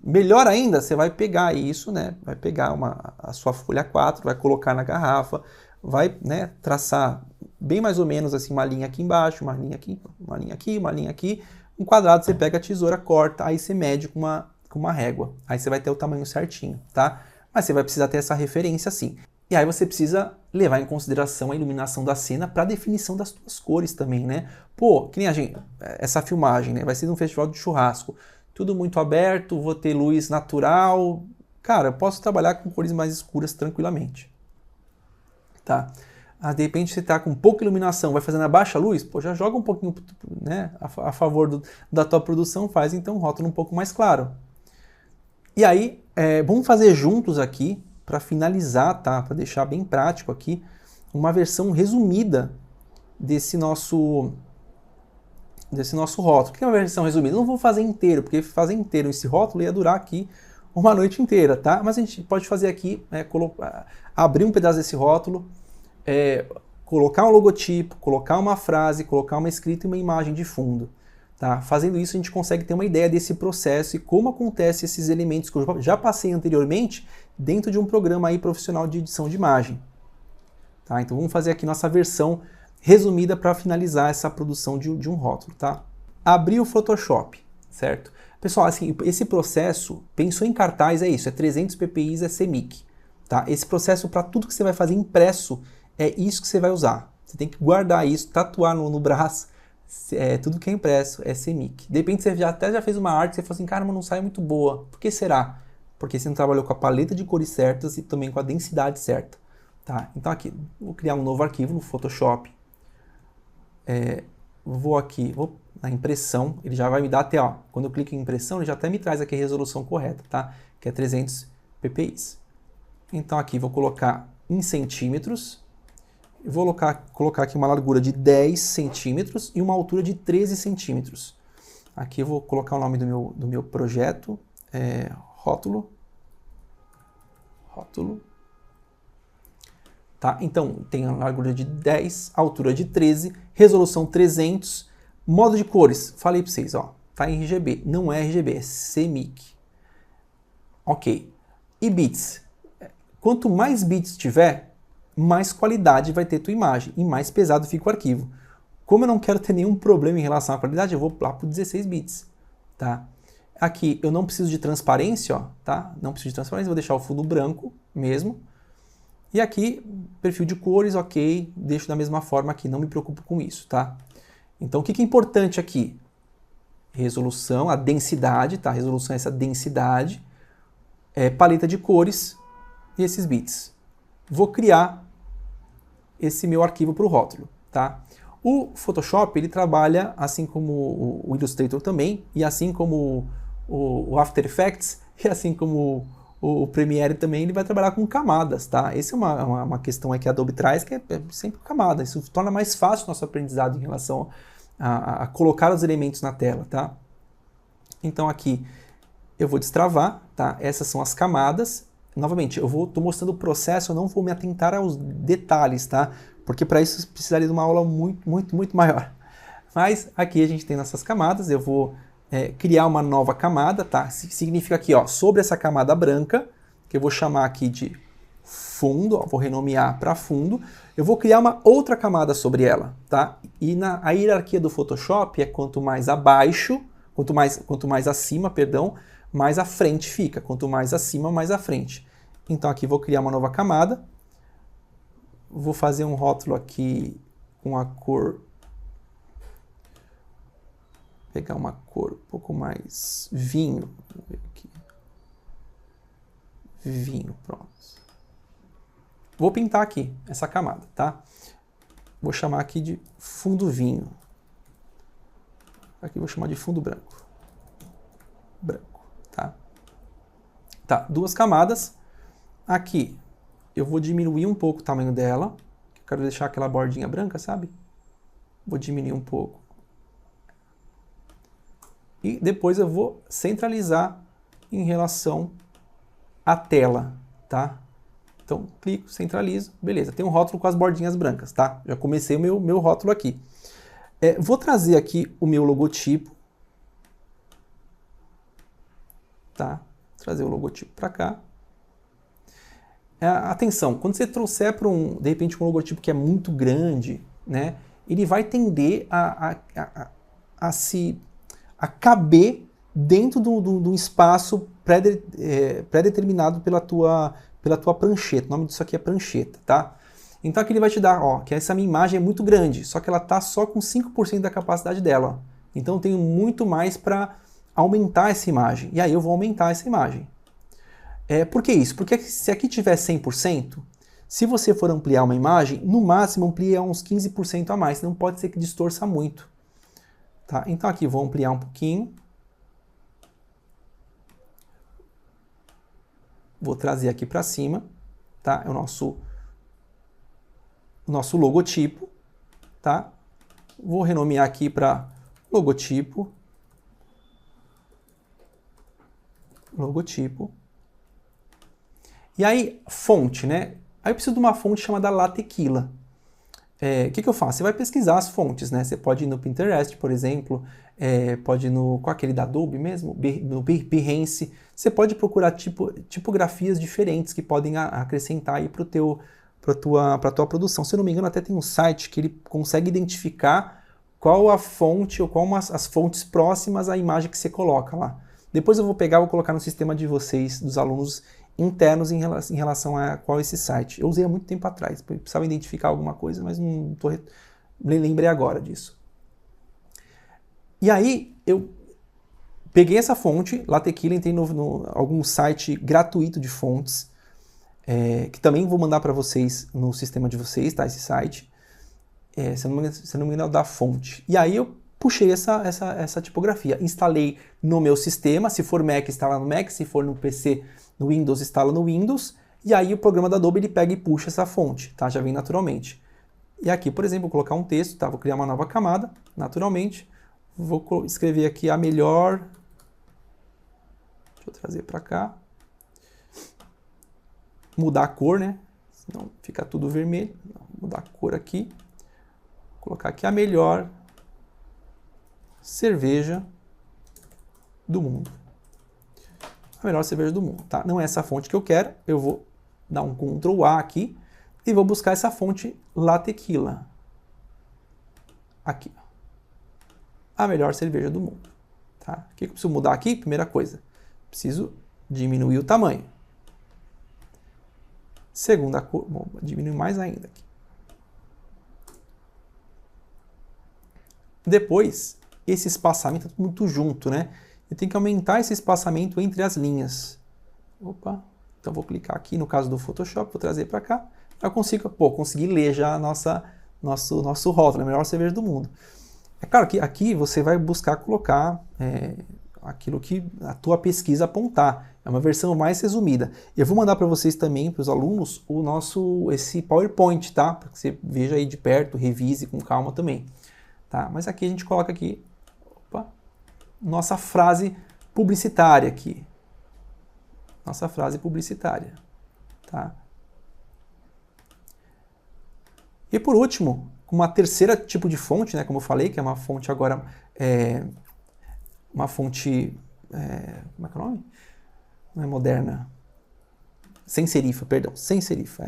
melhor ainda, você vai pegar isso, né? Vai pegar a sua folha 4, vai colocar na garrafa, vai, né, traçar bem mais ou menos assim uma linha aqui embaixo, uma linha aqui, uma linha aqui, uma linha aqui. Um quadrado você pega a tesoura, corta, aí você mede com uma régua. Aí você vai ter o tamanho certinho, tá? Mas você vai precisar ter essa referência sim. E aí você precisa levar em consideração a iluminação da cena para a definição das suas cores também, né? Pô, que nem essa filmagem, né? Vai ser num festival de churrasco. Tudo muito aberto, vou ter luz natural. Cara, eu posso trabalhar com cores mais escuras tranquilamente. Tá? De repente você está com pouca iluminação, vai fazendo a baixa luz, pô, já joga um pouquinho, né, a favor da tua produção, faz então um rótulo um pouco mais claro. E aí, vamos fazer juntos aqui, para finalizar, tá? Para deixar bem prático aqui, uma versão resumida desse nosso rótulo. O que é uma versão resumida? Eu não vou fazer inteiro, porque fazer inteiro esse rótulo ia durar aqui uma noite inteira, tá? Mas a gente pode fazer aqui, abrir um pedaço desse rótulo, colocar um logotipo, colocar uma frase, colocar uma escrita e uma imagem de fundo. Tá? Fazendo isso, a gente consegue ter uma ideia desse processo e como acontecem esses elementos que eu já passei anteriormente dentro de um programa aí profissional de edição de imagem. Tá? Então vamos fazer aqui nossa versão resumida para finalizar essa produção de um rótulo. Tá? Abrir o Photoshop, certo? Pessoal, assim, esse processo, pensou em cartaz, é isso, 300 ppi, é CMYK. Tá? Esse processo para tudo que você vai fazer impresso, é isso que você vai usar. Você tem que guardar isso, tatuar no braço. Tudo que é impresso é CMYK. De repente você já fez uma arte e você falou assim, cara, mas não sai muito boa. Por que será? Porque você não trabalhou com a paleta de cores certas e também com a densidade certa. Tá? Então aqui, vou criar um novo arquivo no Photoshop. vou aqui, vou na impressão, ele já vai me dar até, ó, quando eu clico em impressão, ele já até me traz aqui a resolução correta, tá? Que é 300 ppi. Então aqui vou colocar em centímetros, vou colocar aqui uma largura de 10 centímetros e uma altura de 13 centímetros. Aqui eu vou colocar o nome do meu projeto, rótulo. Tá? Então, tem a largura de 10, altura de 13, resolução 300, modo de cores, falei para vocês, ó, tá em RGB, não é RGB, é CMYK. Ok. E bits? Quanto mais bits tiver, mais qualidade vai ter tua imagem e mais pesado fica o arquivo. Como eu não quero ter nenhum problema em relação à qualidade, eu vou lá para 16 bits, tá? Aqui eu não preciso de transparência, ó, tá? Não preciso de transparência, vou deixar o fundo branco mesmo. E aqui, perfil de cores, ok, deixo da mesma forma aqui, não me preocupo com isso, tá? Então, o que é importante aqui? Resolução, a densidade, tá? Resolução é essa densidade, paleta de cores e esses bits. Vou criar esse meu arquivo para o rótulo, tá? O Photoshop, ele trabalha, assim como o Illustrator também, e assim como o After Effects, e assim como o Premiere também, ele vai trabalhar com camadas, tá? Essa é uma questão aí que a Adobe traz, que é sempre camada. Isso torna mais fácil o nosso aprendizado em relação a colocar os elementos na tela, tá? Então aqui eu vou destravar, tá? Essas são as camadas. Novamente, tô mostrando o processo, eu não vou me atentar aos detalhes, tá? Porque para isso precisaria de uma aula muito maior. Mas aqui a gente tem nossas camadas, eu vou criar uma nova camada, tá? Significa aqui, ó, sobre essa camada branca, que eu vou chamar aqui de fundo, ó, vou renomear para fundo, eu vou criar uma outra camada sobre ela, tá? E a hierarquia do Photoshop é quanto mais abaixo, quanto mais acima, perdão, mais à frente fica. Quanto mais acima, mais à frente. Então aqui vou criar uma nova camada, vou fazer um rótulo aqui com a cor, pegar uma cor um pouco mais vinho, vou ver aqui. Vinho, pronto. Vou pintar aqui essa camada, tá? Vou chamar aqui de fundo vinho. Aqui vou chamar de fundo branco. Branco, tá? Tá, duas camadas. Aqui eu vou diminuir um pouco o tamanho dela. Eu quero deixar aquela bordinha branca, sabe? Vou diminuir um pouco. E depois eu vou centralizar em relação à tela, tá? Então, clico, centralizo, beleza. Tem um rótulo com as bordinhas brancas, tá? Já comecei o meu rótulo aqui. Vou trazer aqui o meu logotipo, tá? Trazer o logotipo para cá. Atenção, quando você trouxer para de repente, um logotipo que é muito grande, né? Ele vai tender a caber dentro de um espaço pré-determinado pela tua prancheta. O nome disso aqui é prancheta, tá? Então aqui ele vai te dar, ó, que essa minha imagem é muito grande, só que ela tá só com 5% da capacidade dela. Então eu tenho muito mais para aumentar essa imagem. E aí eu vou aumentar essa imagem. Por que isso? Porque se aqui tiver 100%, se você for ampliar uma imagem, no máximo amplia uns 15% a mais, não pode ser que distorça muito. Tá? Então aqui vou ampliar um pouquinho. Vou trazer aqui para cima, tá? É o nosso logotipo, tá? Vou renomear aqui para logotipo. Logotipo. E aí, fonte, né? Aí eu preciso de uma fonte chamada LaTequila. O que eu faço? Você vai pesquisar as fontes, né? Você pode ir no Pinterest, por exemplo, pode ir com aquele da Adobe mesmo, no Behance. Você pode procurar tipografias diferentes que podem acrescentar aí para tua produção. Se eu não me engano, até tem um site que ele consegue identificar qual a fonte ou qual as fontes próximas à imagem que você coloca lá. Depois eu vou colocar no sistema de vocês, dos alunos internos em relação a qual é esse site. Eu usei há muito tempo atrás, precisava identificar alguma coisa, mas não lembrei agora disso. E aí eu peguei essa fonte, LaTequila, entrei no algum site gratuito de fontes, que também vou mandar para vocês no sistema de vocês, tá? Esse site. se eu não me engano, da fonte. E aí eu puxei essa tipografia. Instalei no meu sistema, se for Mac, instala no Mac, se for no PC, no Windows, instala no Windows. E aí o programa da Adobe ele pega e puxa essa fonte, tá? Já vem naturalmente. E aqui, por exemplo, vou colocar um texto, tá? Vou criar uma nova camada, naturalmente. Vou escrever aqui a melhor... Deixa eu trazer para cá. Mudar a cor, né? Senão fica tudo vermelho. Mudar a cor aqui. Vou colocar aqui a melhor cerveja do mundo. A melhor cerveja do mundo, tá? Não é essa fonte que eu quero. Eu vou dar um Ctrl A aqui e vou buscar essa fonte La Tequila. Aqui. A melhor cerveja do mundo. Tá? O que eu preciso mudar aqui? Primeira coisa, preciso diminuir o tamanho. Segunda coisa, vou diminuir mais ainda aqui. Depois, esse espaçamento é muito junto, né? Eu tenho que aumentar esse espaçamento entre as linhas. Opa, então vou clicar aqui no caso do Photoshop, vou trazer para cá. Eu consigo, consegui ler já nosso rótulo, a melhor cerveja do mundo. É claro que aqui você vai buscar colocar aquilo que a tua pesquisa apontar. É uma versão mais resumida. Eu vou mandar para vocês também, para os alunos, esse PowerPoint, tá? Para que você veja aí de perto, revise com calma também. Tá? Mas aqui a gente coloca aqui, nossa frase publicitária aqui. Nossa frase publicitária. Tá? E por último, uma terceira tipo de fonte, né, como eu falei, que é uma fonte agora, uma fonte, como é que é o nome? Não é moderna. Sem serifa, perdão, sem serifa.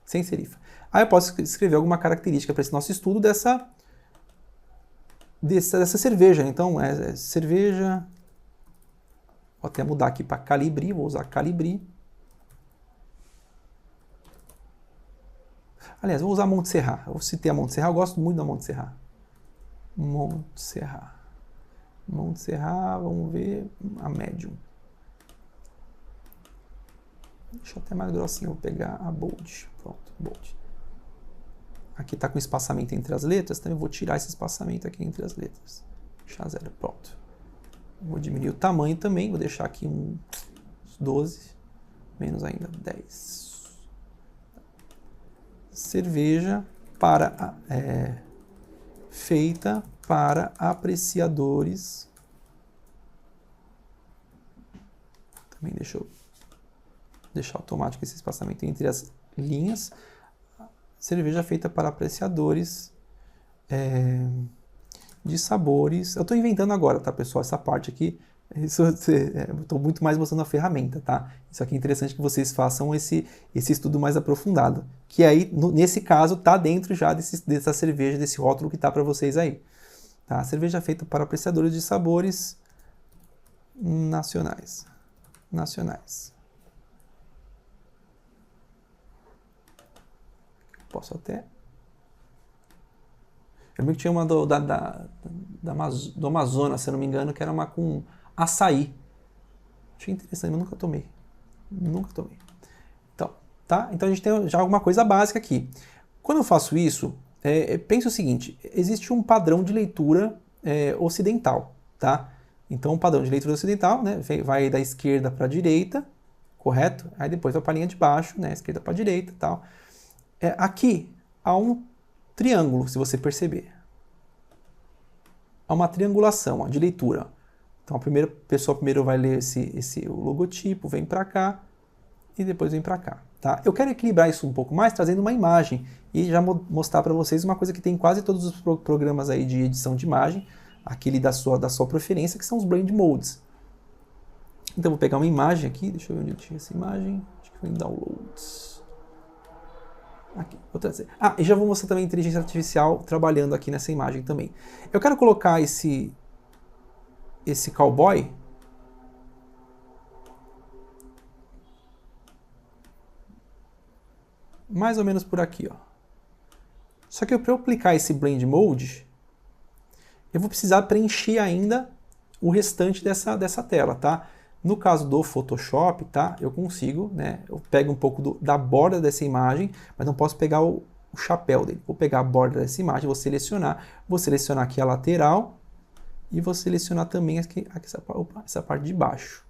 Sem serifa. Aí eu posso escrever alguma característica para esse nosso estudo dessa cerveja. Então, cerveja, vou até mudar aqui para Calibri, vou usar Calibri. Aliás, vou usar Montserrat. Eu citei a Montserrat, eu gosto muito da Montserrat. Montserrat, vamos ver a Medium. Deixa eu até mais grossinho, vou pegar a Bold. Pronto, Bold. Aqui está com espaçamento entre as letras, também vou tirar esse espaçamento aqui entre as letras. Deixar zero, pronto. Vou diminuir o tamanho também, vou deixar aqui uns 12, menos ainda 10. Cerveja feita para apreciadores. Também deixa eu deixar automático esse espaçamento entre as linhas. Cerveja feita para apreciadores de sabores. Eu estou inventando agora, tá, pessoal? Essa parte aqui, estou muito mais mostrando a ferramenta, tá? Isso aqui é interessante que vocês façam esse estudo mais aprofundado. Que aí, nesse caso, está dentro já dessa cerveja, desse rótulo que está para vocês aí. Tá? Cerveja feita para apreciadores de sabores nacionais. Posso até... Eu lembro que tinha uma do Amazonas, se eu não me engano, que era uma com açaí. Achei interessante, mas nunca tomei. Então, tá? Então a gente tem já alguma coisa básica aqui. Quando eu faço isso, pensa o seguinte, existe um padrão de leitura ocidental, tá? Então o padrão de leitura ocidental, né, vai da esquerda para a direita, correto? Aí depois vai para a linha de baixo, né, esquerda para a direita e tal. Aqui há um triângulo, se você perceber. Há uma triangulação de leitura. Então a pessoa primeiro vai ler o logotipo, vem para cá e depois vem para cá. Tá? Eu quero equilibrar isso um pouco mais, trazendo uma imagem e já mostrar para vocês uma coisa que tem em quase todos os programas aí de edição de imagem, aquele da sua preferência, que são os Blend Modes. Então vou pegar uma imagem aqui, deixa eu ver onde eu tinha essa imagem, acho que foi em Downloads. Aqui, vou trazer. E já vou mostrar também a inteligência artificial trabalhando aqui nessa imagem também. Eu quero colocar esse cowboy mais ou menos por aqui, ó. Só que para eu aplicar esse Blend Mode, eu vou precisar preencher ainda o restante dessa tela, tá? No caso do Photoshop, tá? Eu consigo, né? Eu pego um pouco da borda dessa imagem, mas não posso pegar o chapéu dele. Vou pegar a borda dessa imagem, vou selecionar aqui a lateral e vou selecionar também aqui essa parte de baixo.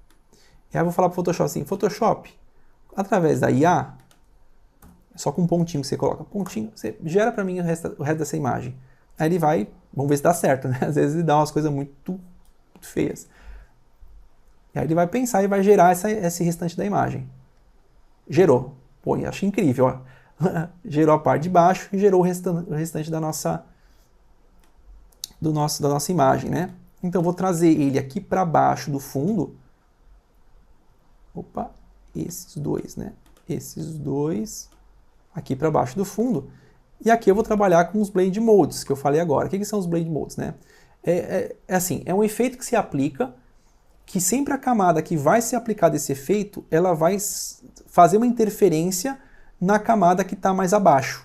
E aí eu vou falar para o Photoshop assim, Photoshop, através da IA, só com um pontinho que você coloca, pontinho, você gera para mim o resto dessa imagem. Aí ele vai, vamos ver se dá certo, né? Às vezes ele dá umas coisas muito feias. E aí ele vai pensar e vai gerar esse restante da imagem. Gerou. Pô, acho incrível, ó. Gerou a parte de baixo e gerou o restante da nossa imagem, né? Então eu vou trazer ele aqui para baixo do fundo. Opa, esses dois, né? Esses dois aqui para baixo do fundo. E aqui eu vou trabalhar com os Blade Modes, que eu falei agora. O que são os Blade Modes, né? Assim, é um efeito que se aplica, que sempre a camada que vai ser aplicada esse efeito, ela vai fazer uma interferência na camada que está mais abaixo.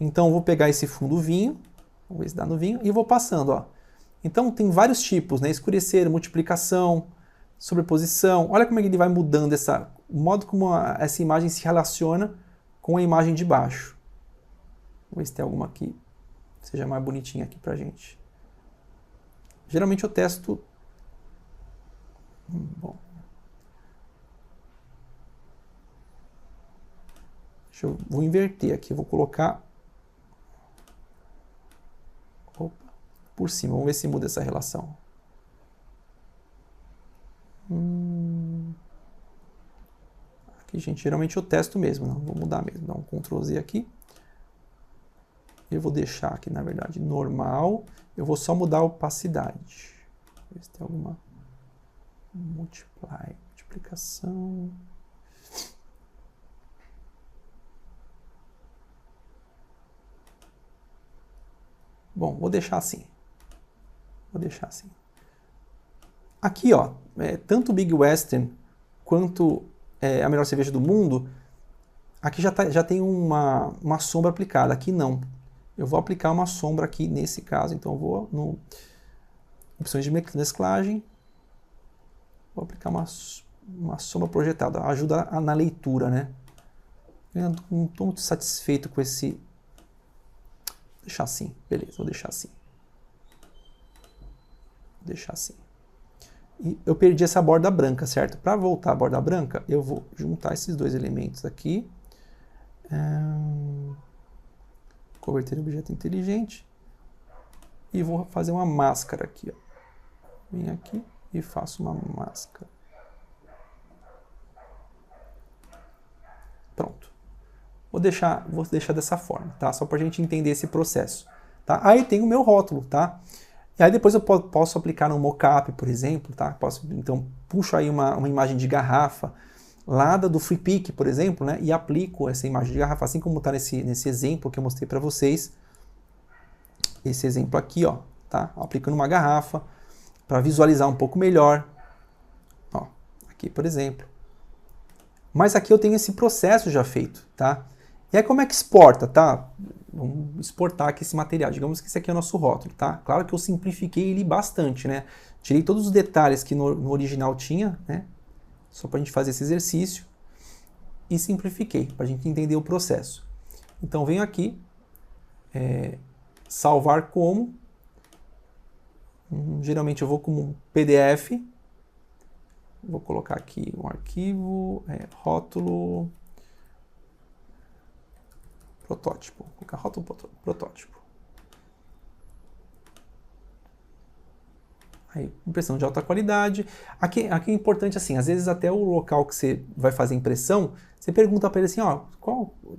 Então eu vou pegar esse fundo vinho, vamos ver se dá no vinho, e vou passando, ó. Então tem vários tipos, né? Escurecer, multiplicação, sobreposição. Olha como é que ele vai mudando o modo como essa imagem se relaciona com a imagem de baixo. Vamos ver se tem alguma aqui que seja mais bonitinha aqui pra gente. Geralmente eu testo... Bom. Vou inverter aqui, vou colocar... Opa, por cima, vamos ver se muda essa relação. Aqui, gente, geralmente eu testo mesmo, não vou mudar mesmo. Dá um Ctrl Z aqui. Eu vou deixar aqui, na verdade, normal. Eu vou só mudar a opacidade. Ver se tem alguma multiplicação. Bom, vou deixar assim. Vou deixar assim. Aqui, ó, tanto o Big Western quanto a melhor cerveja do mundo, aqui já tem uma sombra aplicada. Aqui não. Eu vou aplicar uma sombra aqui nesse caso, então eu vou no opções de mesclagem, vou aplicar uma sombra projetada, ajuda na leitura, né? Eu não estou muito satisfeito com esse... Vou deixar assim, beleza, vou deixar assim. Vou deixar assim. E eu perdi essa borda branca, certo? Para voltar a borda branca, eu vou juntar esses dois elementos aqui. Converter em objeto inteligente. E vou fazer uma máscara aqui, ó. Venho aqui e faço uma máscara. Pronto. Vou deixar dessa forma, tá? Só para a gente entender esse processo, tá? Aí tem o meu rótulo, tá? E aí depois eu posso aplicar no mockup, por exemplo, tá? Então puxo aí uma imagem de garrafa lá do FreePic, por exemplo, né? E aplico essa imagem de garrafa, assim como está nesse exemplo que eu mostrei para vocês. Esse exemplo aqui, ó, tá? Aplicando uma garrafa para visualizar um pouco melhor. Ó, aqui, por exemplo. Mas aqui eu tenho esse processo já feito, tá? E aí como é que exporta, tá? Vamos exportar aqui esse material. Digamos que esse aqui é o nosso rótulo, tá? Claro que eu simplifiquei ele bastante, né? Tirei todos os detalhes que no original tinha, né? Só para a gente fazer esse exercício. E simplifiquei, para a gente entender o processo. Então venho aqui, salvar como. Geralmente eu vou como PDF. Vou colocar aqui um arquivo, rótulo, protótipo. Vou colocar rótulo protótipo. Aí, impressão de alta qualidade. Aqui é importante assim, às vezes até o local que você vai fazer impressão, você pergunta para ele assim, ó,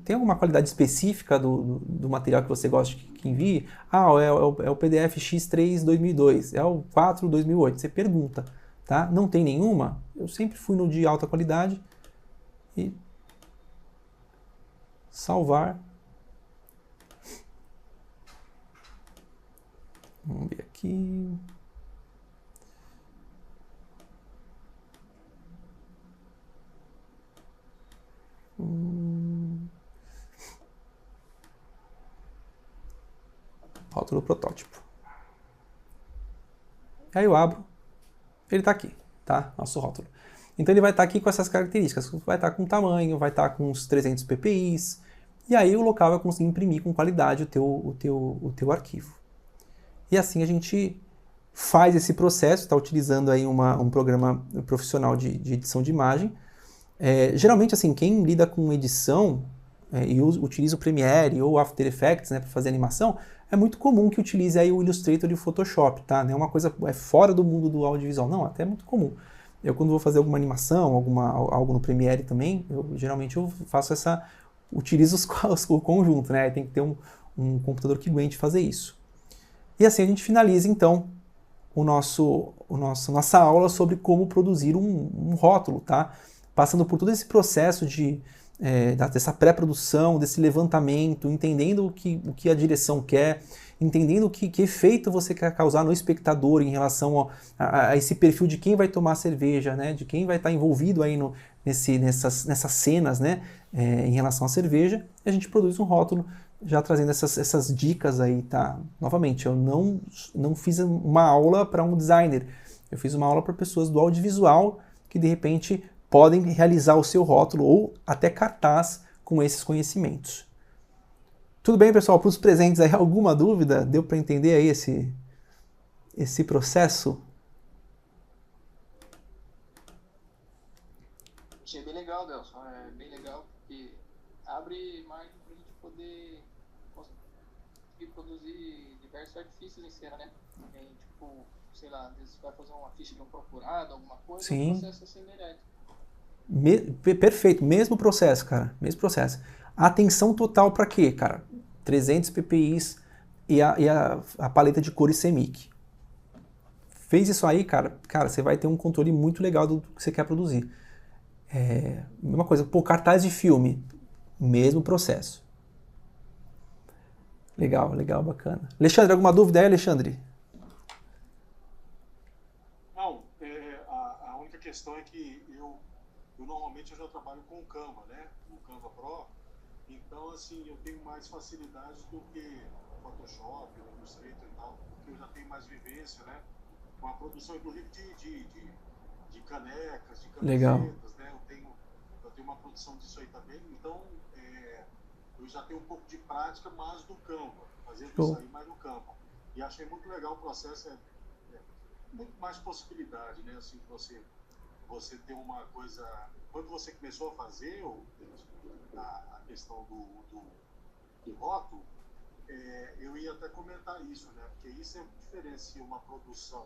tem alguma qualidade específica do material que você gosta que envie? Ah, é o PDF X3 2002, é o 4 2008. Você pergunta, tá? Não tem nenhuma? Eu sempre fui no de alta qualidade e salvar. Vamos ver aqui. Rótulo protótipo. Aí eu abro, ele está aqui, tá? Nosso rótulo. Então ele vai estar aqui com essas características, vai estar com tamanho, vai estar com uns 300 ppi, e aí o local vai conseguir imprimir com qualidade o teu arquivo. E assim a gente faz esse processo, está utilizando aí um programa profissional de edição de imagem. Geralmente, assim, quem lida com edição e utiliza o Premiere ou After Effects, né, para fazer animação, é muito comum que utilize aí o Illustrator e o Photoshop, tá? Não é uma coisa fora do mundo do audiovisual, não, até é muito comum. Eu, quando vou fazer alguma animação, algo no Premiere também, geralmente eu faço utilizo o conjunto, né? Tem que ter um computador que aguente fazer isso. E assim a gente finaliza, então, nossa aula sobre como produzir um rótulo, tá? Passando por todo esse processo dessa pré-produção, desse levantamento, entendendo o que a direção quer, entendendo que efeito você quer causar no espectador em relação a esse perfil de quem vai tomar cerveja, né? De quem vai estar envolvido aí nessas cenas, né? Em relação à cerveja, e a gente produz um rótulo já trazendo essas dicas aí, tá? Novamente, eu não fiz uma aula para um designer, eu fiz uma aula para pessoas do audiovisual que de repente podem realizar o seu rótulo ou até cartaz com esses conhecimentos. Tudo bem, pessoal? Para os presentes aí, alguma dúvida? Deu para entender aí esse processo? Achei bem legal, Delson. É bem legal porque abre margem para a gente poder conseguir produzir diversos artifícios em cena, né? Tipo, sei lá, às vezes você vai fazer uma ficha de um procurado, alguma coisa, Sim. o processo é semelhante. Perfeito, mesmo processo, cara, mesmo processo. Atenção total para quê, cara? 300 ppi e a paleta de cores CMYK. Fez isso aí, cara, você vai ter um controle muito legal do que você quer produzir. Mesma coisa, cartaz de filme, mesmo processo. Legal, legal, bacana. Alexandre, alguma dúvida aí, Alexandre? Não, a única questão é que eu normalmente já trabalho com o Canva, né? O Canva Pro. Então, assim, eu tenho mais facilidade do que Photoshop, Illustrator e tal, porque eu já tenho mais vivência, né? Com a produção, inclusive, de canecas, de camisetas, legal, né? Eu tenho uma produção disso aí também. Então, eu já tenho um pouco de prática mais do Canva, fazendo isso aí mais no Canva. E achei muito legal o processo, muito mais possibilidade, né? Assim, você ter uma coisa... Quando você começou a fazer a questão do rótulo, eu ia até comentar isso, né? Porque isso diferencia uma produção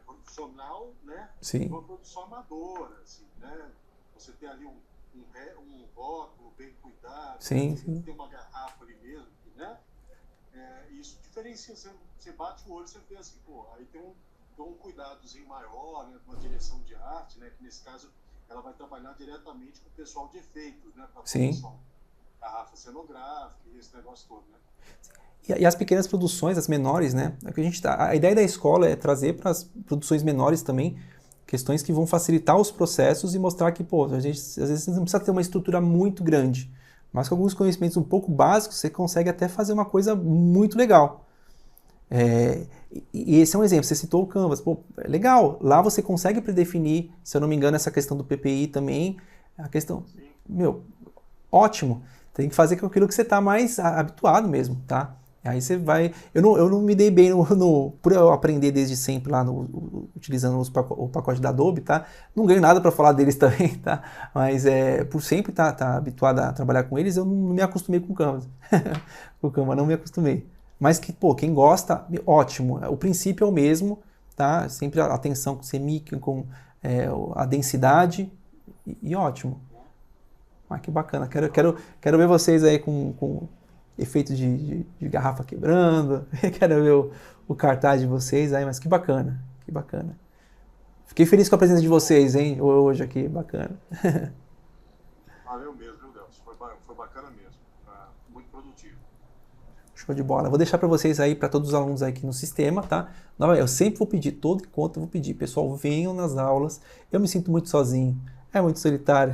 profissional, né? sim, Uma produção amadora, assim, né? Você tem ali um rótulo bem cuidado, sim, né? sim. Tem uma garrafa ali mesmo, né? Isso diferencia, você bate o olho e você vê assim, pô, aí tem um cuidadozinho maior, né, uma direção de arte, né, que nesse caso ela vai trabalhar diretamente com o pessoal de efeitos, né, para a produção, garrafa cenográfica e esse negócio todo, né. E as pequenas produções, as menores, né, a ideia da escola é trazer para as produções menores também questões que vão facilitar os processos e mostrar que, pô, às vezes não precisa ter uma estrutura muito grande, mas com alguns conhecimentos um pouco básicos, você consegue até fazer uma coisa muito legal. E esse é um exemplo, você citou o Canvas, pô, legal, lá você consegue predefinir, se eu não me engano, essa questão do PPI também, a questão, ótimo, tem que fazer com aquilo que você está mais habituado mesmo, tá? Aí você vai, eu não me dei bem por eu aprender desde sempre lá, utilizando o pacote da Adobe, tá? Não ganho nada para falar deles também, tá? Mas por sempre tá habituado a trabalhar com eles, eu não me acostumei com o Canvas, com o Canva, não me acostumei. Mas que, pô, quem gosta, ótimo. O princípio é o mesmo, tá? Sempre a atenção com o CMYK, com a densidade, e ótimo. Ah, que bacana. Quero ver vocês aí com efeito de garrafa quebrando. Quero ver o cartaz de vocês aí, mas que bacana, que bacana. Fiquei feliz com a presença de vocês, hein, hoje aqui, bacana. Valeu mesmo, viu, Delcio? Foi bacana mesmo. Muito produtivo. Show de bola. Vou deixar para vocês aí, para todos os alunos aí aqui no sistema, tá? Eu sempre vou pedir, todo encontro eu vou pedir, pessoal, venham nas aulas. Eu me sinto muito sozinho, é muito solitário.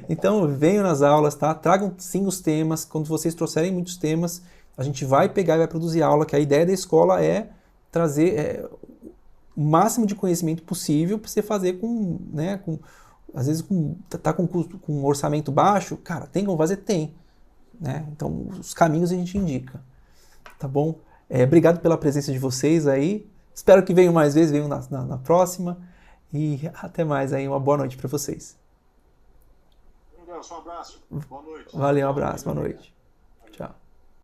Então, venham nas aulas, tá? Tragam sim os temas. Quando vocês trouxerem muitos temas, a gente vai pegar e vai produzir aula, que a ideia da escola é trazer o máximo de conhecimento possível para você fazer com Às vezes tá com um orçamento baixo, cara, tem como fazer? Tem. Né? Então, os caminhos a gente indica. Tá bom? Obrigado pela presença de vocês aí. Espero que venham mais vezes, venham na próxima. E até mais aí. Uma boa noite para vocês. Um abraço. Boa noite. Valeu, um abraço. Boa noite.